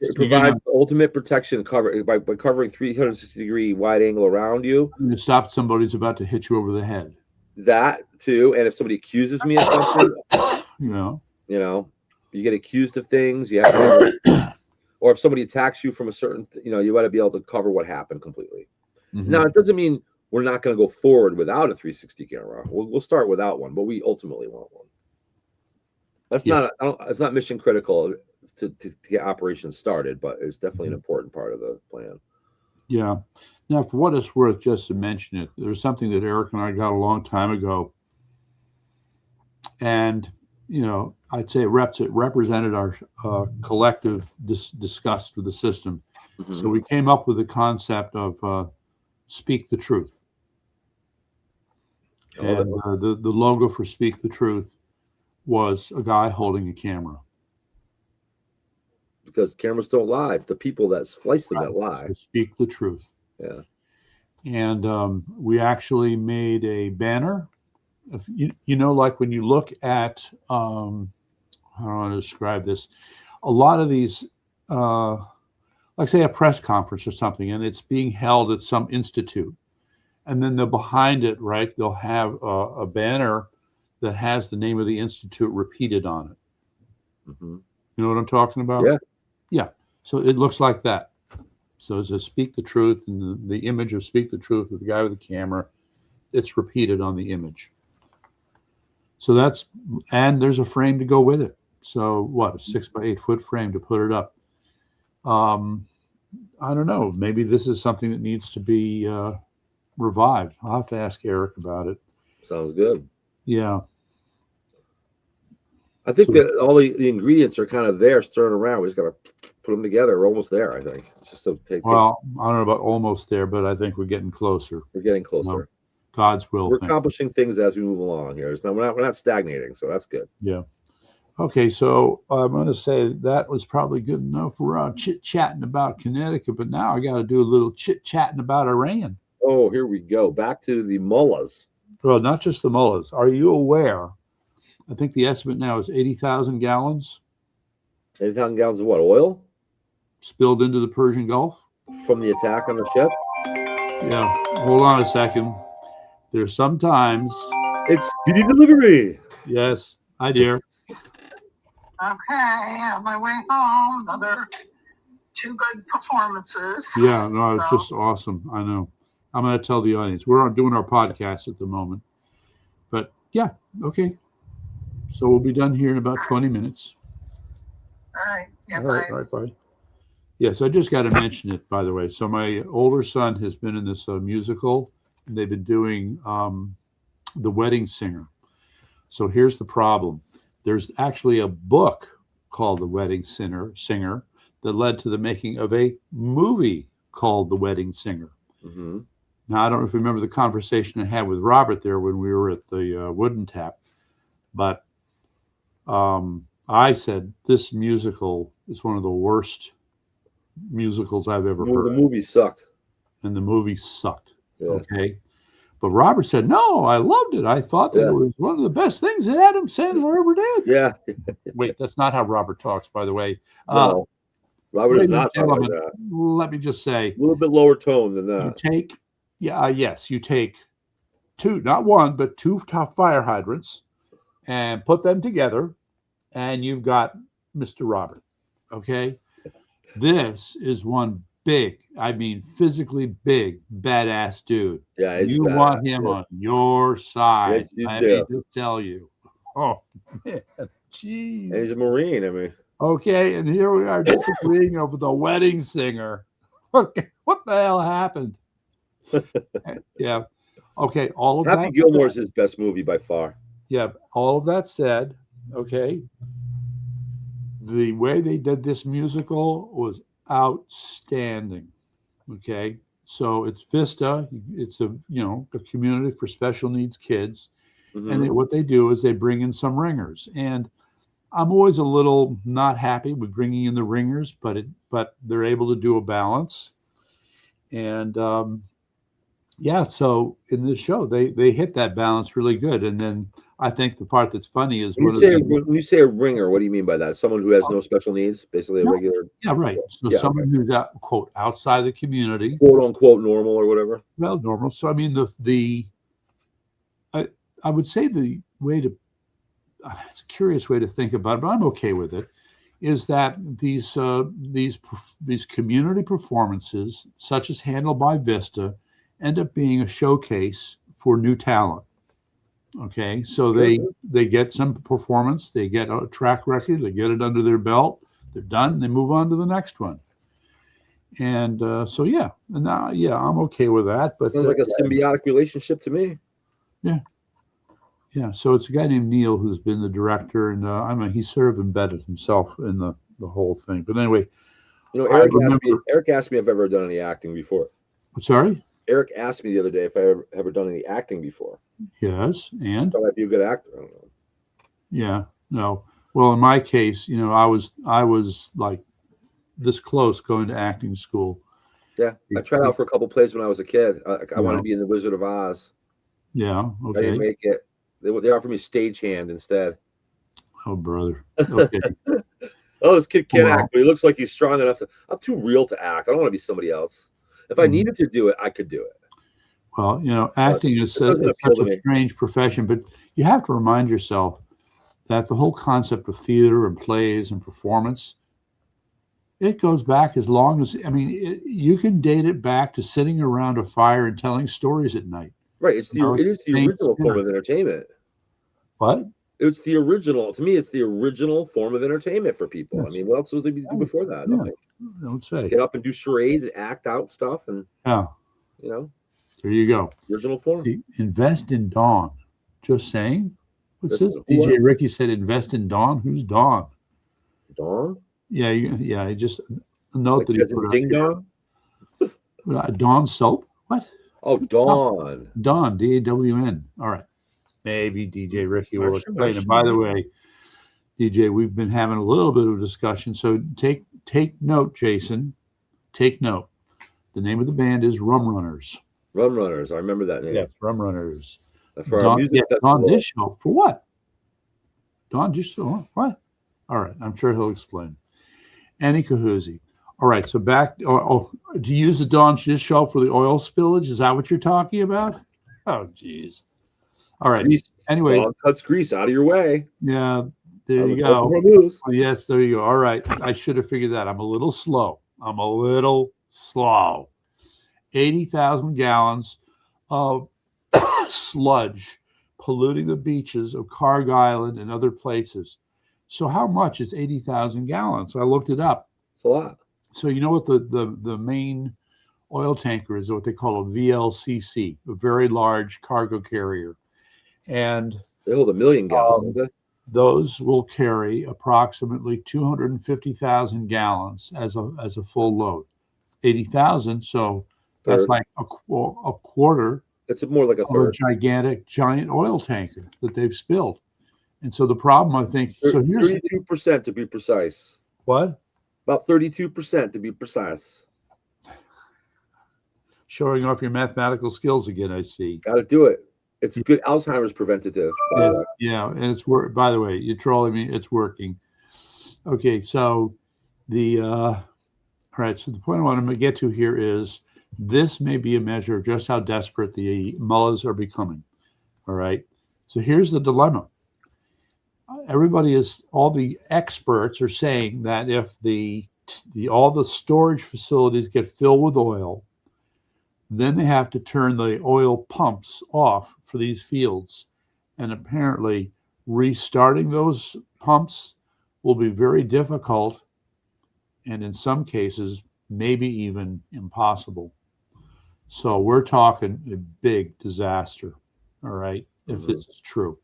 It provides ultimate protection by covering 360-degree wide angle around you. To stop somebody's about to hit you over the head. That too, and if somebody accuses me of something, you get accused of things. You have to, or if somebody attacks you from a certain, you got to be able to cover what happened completely. Now, it doesn't mean we're not going to go forward without a 360 camera. We'll start without one, but we ultimately want one. That's it's not mission critical to get operations started, but it's definitely an important part of the plan. Yeah. Now, for what it's worth, just to mention it, there's something that Eric and I got a long time ago, and I'd say it represented our collective disgust with the system. So we came up with the concept of Speak the Truth. And the logo for Speak the Truth was a guy holding a camera. Because cameras don't lie. It's the people that slice them that lie. So speak the truth. Yeah. And we actually made a banner. If you know, like when you look at, how do I want to describe this? A lot of these, like say a press conference or something, and it's being held at some institute. And then behind it, right, they'll have a banner that has the name of the institute repeated on it. Mm-hmm. You know what I'm talking about? Yeah. Yeah. So it looks like that. So it's a Speak the Truth, and the image of Speak the Truth with the guy with the camera, it's repeated on the image. So that's, and there's a frame to go with it. So what, a 6 by 8 foot frame to put it up. I don't know. Maybe this is something that needs to be revived. I'll have to ask Eric about it. Sounds good. Yeah. I think that all the ingredients are kind of there, stirring around. We just got to put them together. We're almost there, I think. It's just to take. Well, I don't know about almost there, but I think we're getting closer. We're getting closer. No, God's will. We're accomplishing things as we move along here. It's not, we're not stagnating, so that's good. Yeah. Okay, so I'm going to say that was probably good enough. We're chit-chatting about Connecticut, but now I got to do a little chit-chatting about Iran. Oh, here we go. Back to the mullahs. Well, not just the mullahs. Are you aware? I think the estimate now is 80,000 gallons. 80,000 gallons of what? Oil? Spilled into the Persian Gulf? From the attack on the ship? Yeah. Hold on a second. There's sometimes... It's speedy delivery. Yes. Hi, dear. Okay, on my way home, another 2 good performances. Yeah, no, it's just awesome. I know. I'm going to tell the audience. We're doing our podcast at the moment. But yeah, okay. So we'll be done here in about 20 minutes. All right. Yeah, All right, bye. Yeah, so I just got to mention it, by the way. So my older son has been in this musical, and they've been doing The Wedding Singer. So here's the problem. There's actually a book called The Wedding Singer that led to the making of a movie called The Wedding Singer. Mm-hmm. Now, I don't know if you remember the conversation I had with Robert there when we were at the Wooden Tap, but I said this musical is one of the worst musicals I've ever heard. The movie sucked. And the movie sucked. Yeah. Okay. But Robert said, no, I loved it. I thought that it was one of the best things that Adam Sandler ever did. Yeah. Wait, that's not how Robert talks, by the way. No, Robert is not like that. Let me just say. A little bit lower tone than that. You take 2, not 1, but 2 top fire hydrants and put them together, and you've got Mr. Robert. Okay? This is one big, I mean physically big, badass dude. Yeah, you want him on your side. Yes, Let me just tell you. Oh man, jeez. And he's a Marine. I mean. Okay, and here we are disagreeing over The Wedding Singer. Okay, what the hell happened? Yeah. Okay, all of that. Happy Gilmore is his best movie by far. Yeah, all of that said, okay, the way they did this musical was outstanding. Okay, so it's Vista. It's a community for special needs kids, and what they do is they bring in some ringers. And I'm always a little not happy with bringing in the ringers, but they're able to do a balance. And so in this show they hit that balance really good. And then I think the part that's funny is when you say a ringer, what do you mean by that? Someone who has no special needs, basically a regular. Yeah, right. So someone who's quote outside the community, quote unquote normal or whatever. Well, normal. So I mean I would say the way to it's a curious way to think about it, but I'm okay with it. Is that these community performances, such as handled by Vista, end up being a showcase for new talent. Okay, so they get some performance, they get a track record, they get it under their belt, they're done, they move on to the next one. And I'm okay with that. But sounds like a symbiotic relationship to me. Yeah. So it's a guy named Neil who's been the director, and he's sort of embedded himself in the whole thing. But anyway, Eric asked me if I've ever done any acting before. Sorry? Eric asked me the other day if I ever done any acting before. Yes, and I thought I'd be a good actor. I don't know. Yeah, no. Well, in my case, I was like this close going to acting school. Yeah, I tried out for a couple plays when I was a kid. I wanted to be in the Wizard of Oz. Yeah. I Okay. didn't make it. They offered me stagehand instead. Oh, brother. Okay. Oh, this kid can't Well, act, but he looks like he's strong enough to. I'm too real to act. I don't want to be somebody else. If I needed to do it, I could do it. well, acting is It doesn't appeal such to a me. strange profession, but you have to remind yourself that the whole concept of theater and plays and performance, it goes back as long as, you can date it back to sitting around a fire and telling stories at night. Right. It is the original form of entertainment. What? It's the original. To me, it's the original form of entertainment for people. Yes. I mean, what else would they do before that? Yeah. Nothing. I would say. Get up and do charades, act out stuff, and there you go. Original form. See, invest in Dawn. Just saying. What's this? What? DJ Ricky said, "Invest in Dawn." Who's Dawn? Dawn. Yeah. He just a note that he put up. Ding dong. Dawn soap. What? Oh, Dawn. Dawn. DAWN. All right. Maybe DJ Ricky will explain it. By the way, DJ, we've been having a little bit of a discussion. So take note, Jason. Take note. The name of the band is Rum Runners. Rum Runners. I remember that name. Yes, Rum Runners. For our music Dawn Dish Show. For what? Dawn Dish Show? What? All right. I'm sure he'll explain. Annie Kahoozy. All right. So back. Do you use the Dawn Dish Show for the oil spillage? Is that what you're talking about? Oh, geez. All right. Grease. Anyway. Dawn cuts grease out of your way. Yeah. There you go. Oh, yes, there you go. All right. I should have figured that. I'm a little slow. 80,000 gallons of sludge polluting the beaches of Carg Island and other places. So how much is 80,000 gallons? I looked it up. It's a lot. So you know what the main oil tanker is, what they call a VLCC, a very large cargo carrier. And they hold 1 million gallons, don't they? Those will carry approximately 250,000 gallons as a full load. 80,000, so that's like a quarter. It's more like a third. Giant oil tanker that they've spilled. And so the problem, I think, so here's 32% to be precise. What? About 32% to be precise. Showing off your mathematical skills again, I see. Got to do it. It's good Alzheimer's preventative. Yeah, and it's work. By the way, you're trolling me. It's working. Okay, so all right. So the point I want to get to here is this may be a measure of just how desperate the mullahs are becoming. All right. So here's the dilemma. All the experts are saying that if all the storage facilities get filled with oil, then they have to turn the oil pumps off for these fields. And apparently restarting those pumps will be very difficult and in some cases, maybe even impossible. So we're talking a big disaster, all right, if this is true.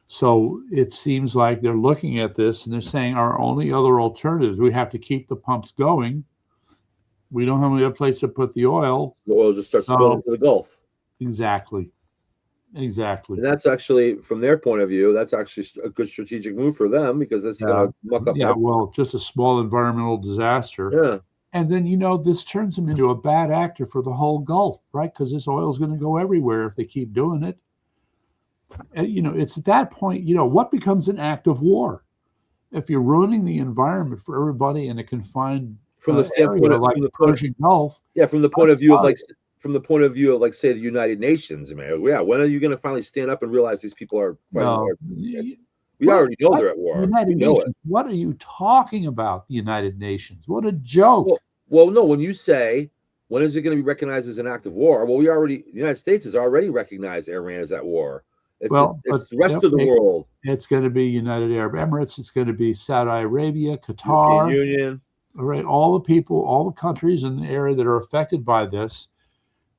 So it seems like they're looking at this and they're saying our only other alternatives, we have to keep the pumps going. We don't have any other place to put the oil. The oil just starts spilling into the Gulf. Exactly. And that's actually, from their point of view, that's actually a good strategic move for them because that's going to muck up. Yeah, well, just a small environmental disaster. Yeah. And then, this turns them into a bad actor for the whole Gulf, right? Because this oil is going to go everywhere if they keep doing it. And, it's at that point, what becomes an act of war? If you're ruining the environment for everybody in a confined from the standpoint of like the Persian Gulf. Yeah, from the point of view of say the United Nations, man. Yeah, when are you going to finally stand up and realize these people are fighting? We already know they're at war. United Nations. What are you talking about? The United Nations. What a joke. Well, no. When you say when is it going to be recognized as an act of war? Well, the United States has already recognized Iran as at war. It's the rest of the world. It's going to be United Arab Emirates. It's going to be Saudi Arabia, Qatar, European Union. All right, all the people, all the countries in the area that are affected by this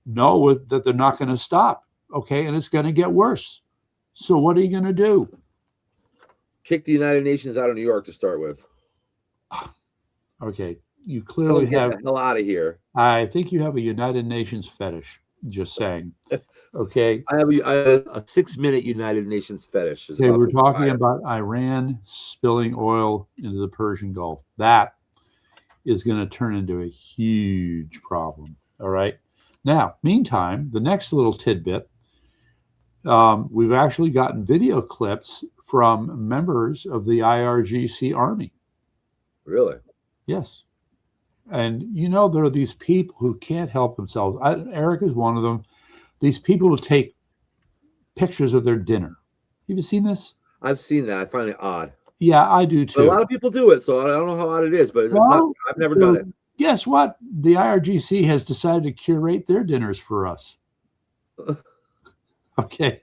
know that they're not going to stop. Okay, and it's going to get worse. So what are you going to do? Kick the United Nations out of New York to start with. Okay, you clearly have the hell out of here. I think you have a United Nations fetish. Just saying. Okay. I have a 6-minute United Nations fetish. Okay, we're talking about Iran spilling oil into the Persian Gulf. That is going to turn into a huge problem. All right. Now, meantime, the next little tidbit, we've actually gotten video clips from members of the IRGC Army. Really? Yes. And you know, there are these people who can't help themselves. Eric is one of them. These people will take pictures of their dinner. Have you seen this? I've seen that. I find it odd. Yeah, I do But too. a lot of people do it, so I don't know how odd it is, but it's Well, not. I've never done it. Guess what? The IRGC has decided to curate their dinners for us. Okay.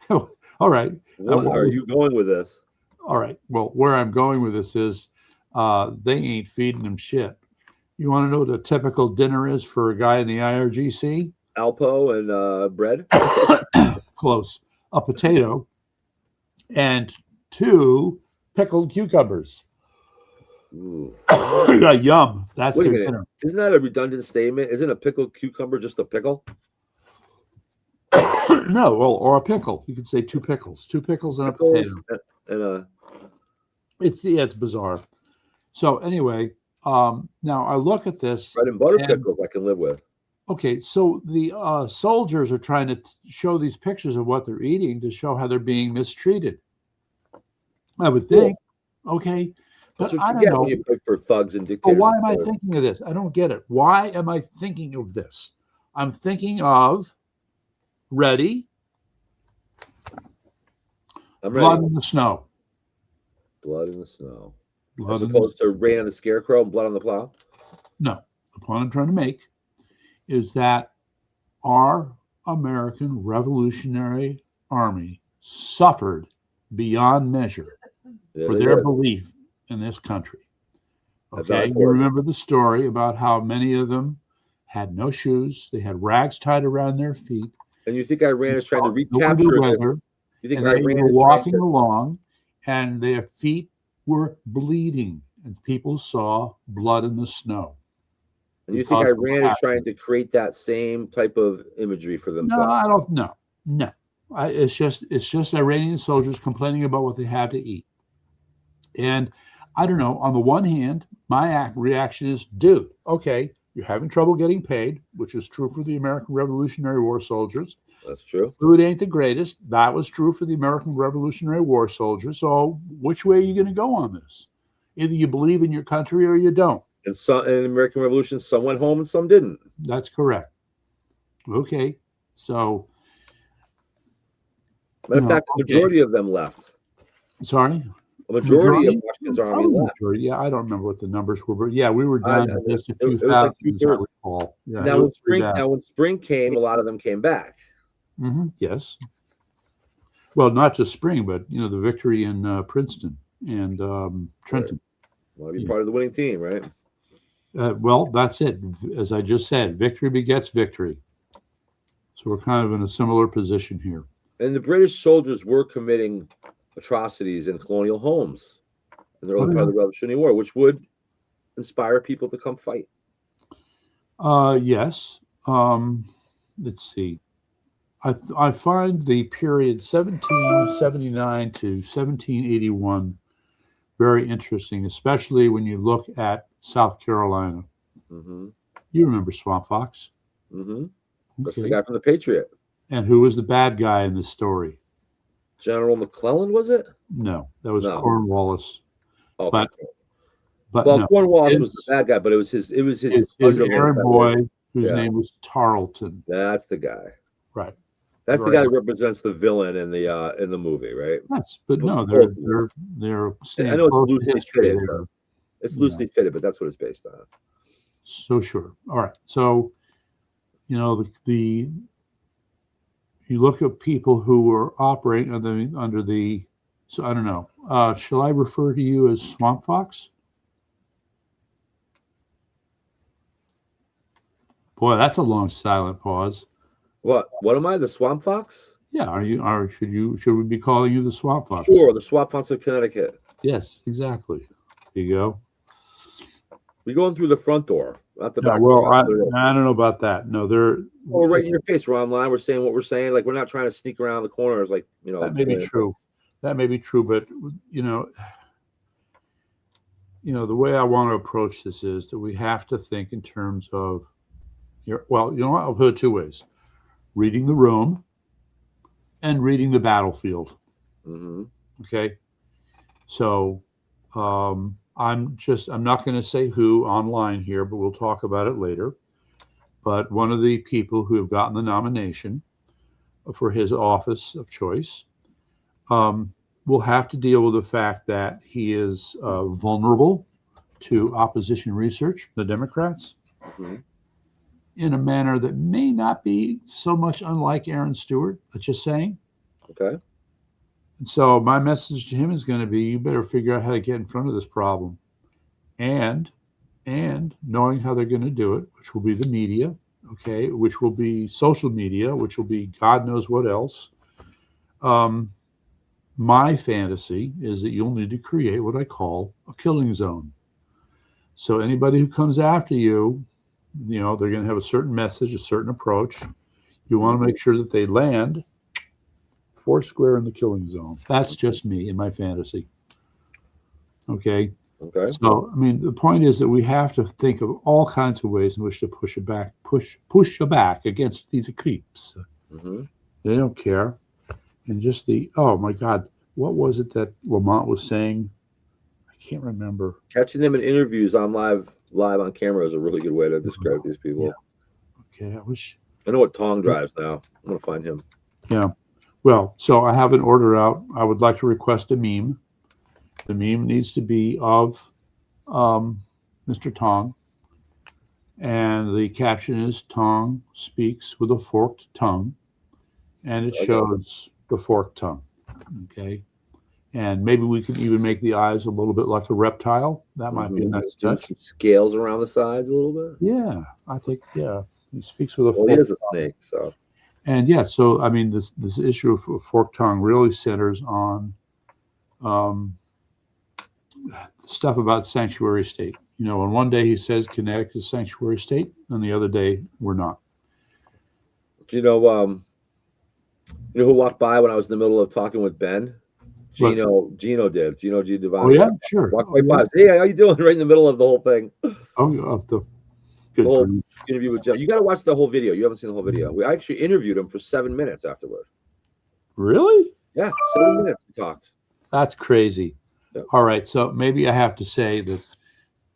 All right. What are you going with this? All right. Well, where I'm going with this is they ain't feeding them shit. You want to know what a typical dinner is for a guy in the IRGC? Alpo and bread? Close. A potato and 2 pickled cucumbers. Ooh. Yum. That's Wait a their minute. dinner. Isn't that a redundant statement? Isn't a pickled cucumber just a pickle? No, well, or a pickle. You could say 2 pickles. 2 pickles and a potato. And It's bizarre. So anyway, now I look at this. bread and butter pickles I can live with. Okay, so the soldiers are trying to show these pictures of what they're eating to show how they're being mistreated. I would think, okay, but That's what I you don't get know. when you fight for thugs and But dictators. why am I thinking of this? I don't get it. Why am I thinking of this? I'm thinking of ready, I'm blood ready. in the snow. Blood in the snow. Blood As in the opposed to rain on the scarecrow and blood on the plow. No, the point I'm trying to make is that our American Revolutionary Army suffered beyond measure Yeah, for they their did. belief in this country. That's Okay, how you it works. remember the story about how many of them had no shoes, they had rags tied around their feet. And you think Iran is trying to Over the recapture this? weather, You think and they Iran were is trying walking to? along, and their feet were bleeding, and people saw blood in the snow. And you think because of what Iran is happened. trying to create that same type of imagery for No, themselves? I don't. No. It's just Iranian soldiers complaining about what they have to eat. And I don't know. On the one hand, my reaction is, dude, okay, you're having trouble getting paid, which is true for the American Revolutionary War soldiers. That's true. Food ain't the greatest. That was true for the American Revolutionary War soldiers. So which way are you going to go on this? Either you believe in your country or you don't. And some in the American Revolution, some went home and some didn't. That's correct. Okay. So, Matter of fact, the majority of them left. Sorry? A majority of Washington's army left. Yeah, I don't remember what the numbers were, but yeah, we were down to just a few it was like thousand, as I 2/3. recall. Yeah, Now when spring came, a lot of them came back. Yes. Well, not just spring, but the victory in Princeton and Trenton. Want to be part of the winning team, right? Well, that's it. As I just said, victory begets victory. So we're kind of in a similar position here. And the British soldiers were committing atrocities in colonial homes in the early part of the Revolutionary War, which would inspire people to come fight. Yes. Let's see. I find the period 1779 to 1781 very interesting, especially when you look at South Carolina. Mm-hmm. You remember Swamp Fox? Mm-hmm. That's the guy from the Patriot. And who was the bad guy in this story? General McClellan, was it? No, that was Cornwallis. Oh, but well, no, Cornwallis was the bad guy, but it was his errand boy whose name was Tarleton. That's the guy. Right. That's the guy that represents the villain in the movie, right? Yes, but no, they're staying. I know close it's to loosely history fitted. there. It's loosely fitted, but that's what it's based on. So sure. All right. So, the you look at people who were operating under the. So I don't know. Shall I refer to you as Swamp Fox? Boy, that's a long silent pause. What am I? The Swamp Fox? Yeah. Should we be calling you the Swamp Fox? Sure, the Swamp Fox of Connecticut. Yes, exactly. There you go. We're going through the front door, not the back door. door. I don't know about that. No, they're. Well, right in your face. We're online. We're saying what we're saying. Like, we're not trying to sneak around the corners. Like, that may be true. That may be true, but the way I want to approach this is that we have to think in terms of, well, you know what? I'll put it two ways: reading the room and reading the battlefield. Mm-hmm. Okay. So I'm not going to say who online here, but we'll talk about it later. But one of the people who have gotten the nomination for his office of choice will have to deal with the fact that he is vulnerable to opposition research, the Democrats, Mm-hmm. in a manner that may not be so much unlike Aaron Stewart, but just saying. Okay. And so my message to him is going to be, you better figure out how to get in front of this problem. And knowing how they're going to do it, which will be the media, okay, which will be social media, which will be God knows what else. My fantasy is that you'll need to create what I call a killing zone. So anybody who comes after you, they're going to have a certain message, a certain approach. You want to make sure that they land foursquare in the killing zone. That's just me in my fantasy. Okay. Okay. So, I mean, the point is that we have to think of all kinds of ways in which to push back against these creeps. Mm-hmm. They don't care. And just oh my God, what was it that Lamont was saying? I can't remember. Catching them in interviews on live on camera is a really good way to describe these people. Yeah. Okay, I know what Tong drives now. I'm gonna find him. Yeah. Well, so I have an order out. I would like to request a meme. The meme needs to be of Mr. Tong. And the caption is Tong speaks with a forked tongue. And it shows the forked tongue. Okay. And maybe we can even make the eyes a little bit like a reptile. That might be a nice touch. Some scales around the sides a little bit. Yeah, I think, he speaks with a forked tongue. He is a snake, so. And so I mean, this issue of forked tongue really centers on stuff about sanctuary state. And one day he says Connecticut is sanctuary state, and the other day we're not. Do you know who walked by when I was in the middle of talking with Ben? Gino did. Gino G. Devon. Oh, yeah, sure. Walked right by. Hey, how you doing? Right in the middle of the whole thing. Oh, the whole interview with John. You got to watch the whole video. You haven't seen the whole video. We actually interviewed him for 7 minutes afterward. Really? Yeah, 7 minutes we talked. That's crazy. Yep. All right, so maybe I have to say that,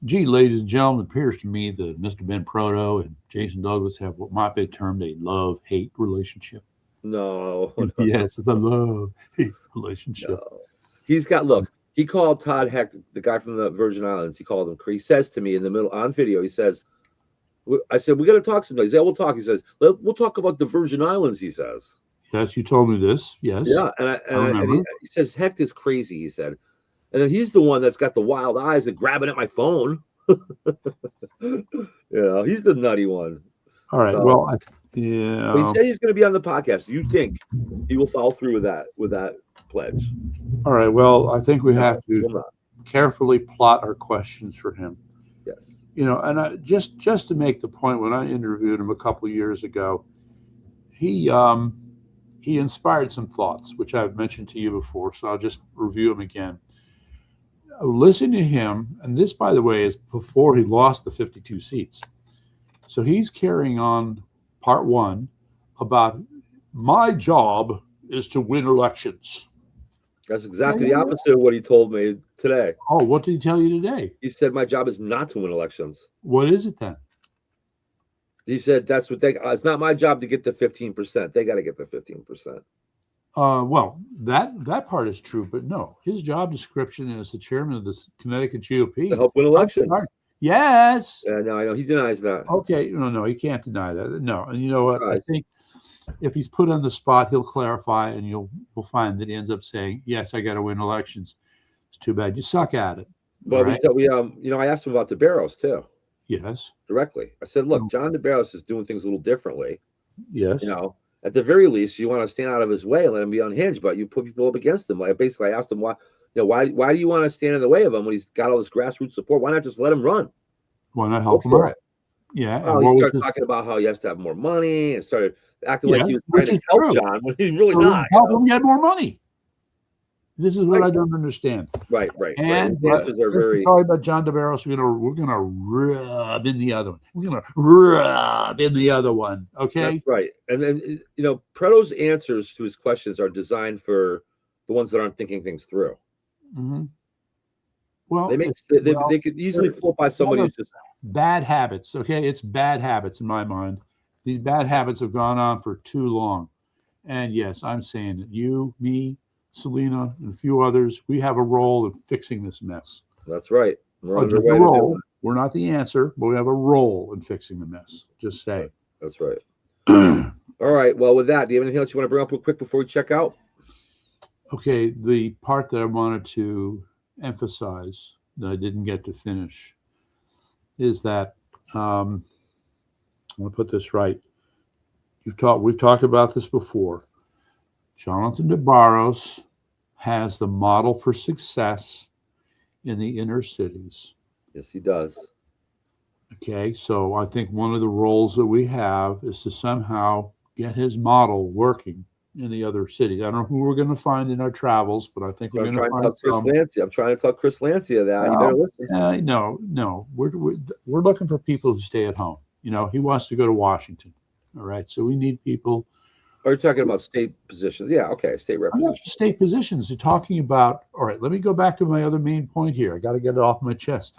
ladies and gentlemen, it appears to me that Mr. Ben Proto and Jason Douglas have what might be termed a love-hate relationship. No. Yes, it's a love-hate relationship. No. He called Todd Heck, the guy from the Virgin Islands, he called him. He says to me in the middle, on video, he says, I said, we got to talk sometime. He said, we'll talk. He says, we'll talk about the Virgin Islands, he says. Yes, you told me this. Yes. Yeah, and he says, Heck is crazy, he said. And then he's the one that's got the wild eyes and grabbing at my phone. He's the nutty one. All right. So, well, but he said he's going to be on the podcast. You think he will follow through with that pledge? All right. Well, I think we have to carefully plot our questions for him. Yes. And just to make the point, when I interviewed him a couple of years ago, he inspired some thoughts, which I've mentioned to you before. So I'll just review them again. Listen to him, and this, by the way, is before he lost the 52 seats. So he's carrying on part one about my job is to win elections. That's exactly the opposite of what he told me today. Oh, what did he tell you today? He said my job is not to win elections. What is it then? He said that's what it's not my job to get the 15%. They got to get the 15%. Well, that part is true, but no, his job description as the chairman of the Connecticut GOP to help win elections. Yes. Yeah, no, I know he denies that. Okay, no, he can't deny that. No, and you know what? I think if he's put on the spot, he'll clarify, and you'll find that he ends up saying, "Yes, I got to win elections." It's too bad you suck at it. But right? I asked him about the Barrows too. Yes. Directly, I said, "Look, John DeBarros is doing things a little differently." Yes. At the very least, you want to stand out of his way and let him be unhinged, but you put people up against him. I asked him why do you want to stand in the way of him when he's got all this grassroots support? Why not just let him run? Why not help him out? Yeah. Well, he started talking about how he has to have more money and started acting like he was trying to help John when he's really not. Help him get more money. This is what Right. I don't understand. Right. And The answers are since we're very. talking about John DeBarros, we're gonna rub in the other one. We're gonna rub in the other one. Okay. That's right. And then Preto's answers to his questions are designed for the ones that aren't thinking things through. Mm-hmm. Well, They could easily float by somebody who's just bad habits. Okay, it's bad habits in my mind. These bad habits have gone on for too long. And yes, I'm saying that you, me, Selena, and a few others, we have a role in fixing this mess. That's right. We're Just a underway to do role. it. We're not the answer, but we have a role in fixing the mess. Just say. That's right. All right. Well, with that, do you have anything else you want to bring up real quick before we check out? Okay, the part that I wanted to emphasize that I didn't get to finish is that I'm going to put this right. We've talked about this before. Jonathan DeBarros has the model for success in the inner cities. Yes, he does. Okay, so I think one of the roles that we have is to somehow get his model working in the other cities. I don't know who we're going to find in our travels, but I think we're going to find some. I'm trying to tell Chris Lancia that. You better listen. No. We're looking for people who stay at home. He wants to go to Washington. All right, so we need people. Are you talking about state positions? Yeah, okay, state representatives. State positions. You're talking about. All right, let me go back to my other main point here. I got to get it off my chest.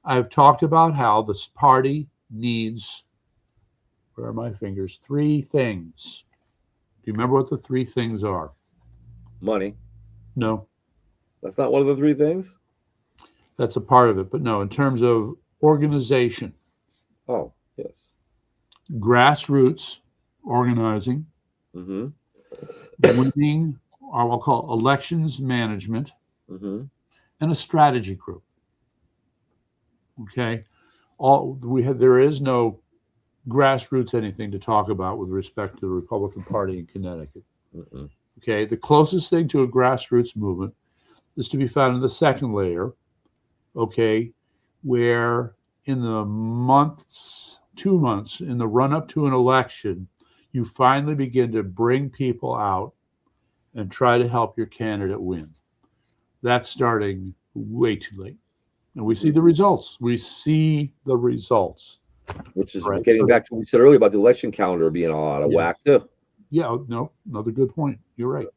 I've talked about how this party needs. Where are my fingers? 3 things. Do you remember what the 3 things are? Money. No. That's not one of the 3 things? That's a part of it, but no, in terms of organization. Oh, yes. Grassroots organizing. Mm-hmm. Winning, or I'll call elections management, mm-hmm. and a strategy group. Okay. There is no grassroots anything to talk about with respect to the Republican Party in Connecticut. Mm-mm. Okay, the closest thing to a grassroots movement is to be found in the second layer, okay, where in the 2 months in the run-up to an election, you finally begin to bring people out and try to help your candidate win. That's starting way too late. And we see the results. Which is right. Getting back to what we said earlier about the election calendar being all out of whack too. Yeah, no, another good point. You're right.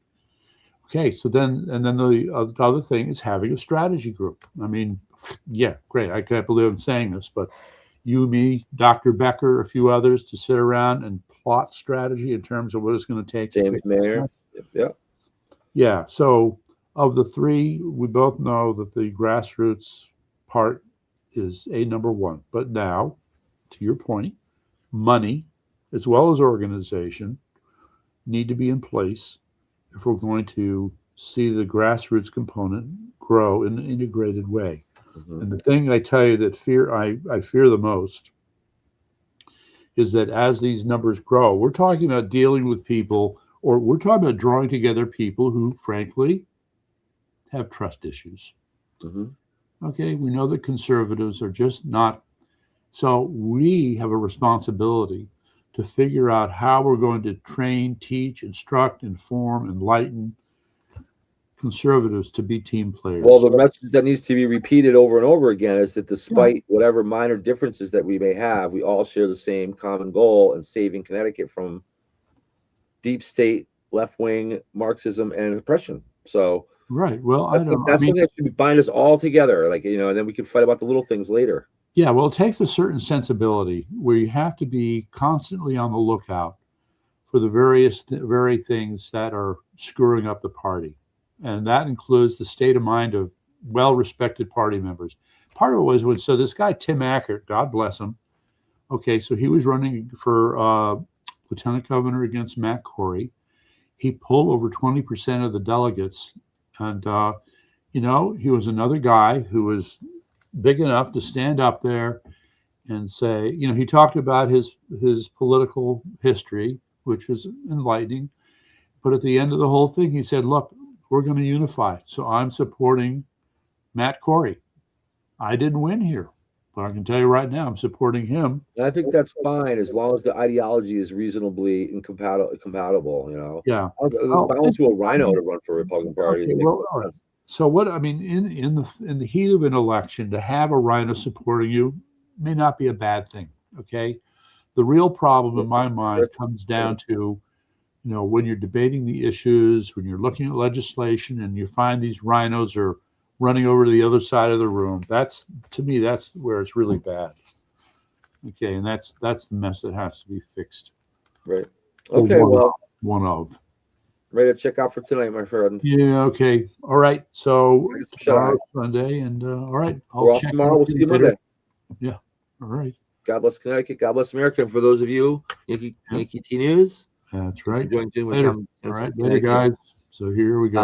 Okay, so then the other thing is having a strategy group. I mean, yeah, great. I can't believe I'm saying this, but you, me, Dr. Becker, a few others to sit around and plot strategy in terms of what it's going to take. James Mayer. Yeah. Yeah. So of the 3, we both know that the grassroots part is number 1. But now, to your point, money as well as organization need to be in place if we're going to see the grassroots component grow in an integrated way. Mm-hmm. And the thing I tell you that I fear the most is that as these numbers grow, we're talking about dealing with people, or we're talking about drawing together people who, frankly, have trust issues. Mm-hmm. Okay, we know that conservatives are just not. So we have a responsibility to figure out how we're going to train, teach, instruct, inform, enlighten conservatives to be team players. Well, the message that needs to be repeated over and over again is that despite whatever minor differences that we may have, we all share the same common goal in saving Connecticut from deep state, left-wing Marxism and oppression. So right. Well, that's something that should bind us all together, and then we can fight about the little things later. Yeah, well, it takes a certain sensibility where you have to be constantly on the lookout for the very things that are screwing up the party. And that includes the state of mind of well-respected party members. Part of it was so this guy, Tim Ackert, God bless him. Okay, so he was running for lieutenant governor against Matt Corey. He pulled over 20% of the delegates. And, he was another guy who was big enough to stand up there and say, he talked about his political history, which was enlightening. But at the end of the whole thing, he said, look, we're going to unify. So I'm supporting Matt Corey. I didn't win here. But I can tell you right now, I'm supporting him. And I think that's fine as long as the ideology is reasonably compatible. You know, Yeah. bound to a rhino to run for Republican Party. Okay, Makes well, no all right. sense. So what I mean, in the heat of an election, to have a rhino supporting you may not be a bad thing. Okay. The real problem in my mind comes down to, when you're debating the issues, when you're looking at legislation and you find these rhinos are running over to the other side of the room, to me, that's where it's really bad. Okay, and that's the mess that has to be fixed. Right. Okay, one of. Ready to check out for tonight, my friend. Yeah, okay. All right. So tomorrow's Shut Sunday, and all right. We're off tomorrow. We'll see you Monday. Yeah. All right. God bless Connecticut. God bless America. And for those of you, Yankee T News. That's right. Join with Later. them. All right. Later, guys. So here we go.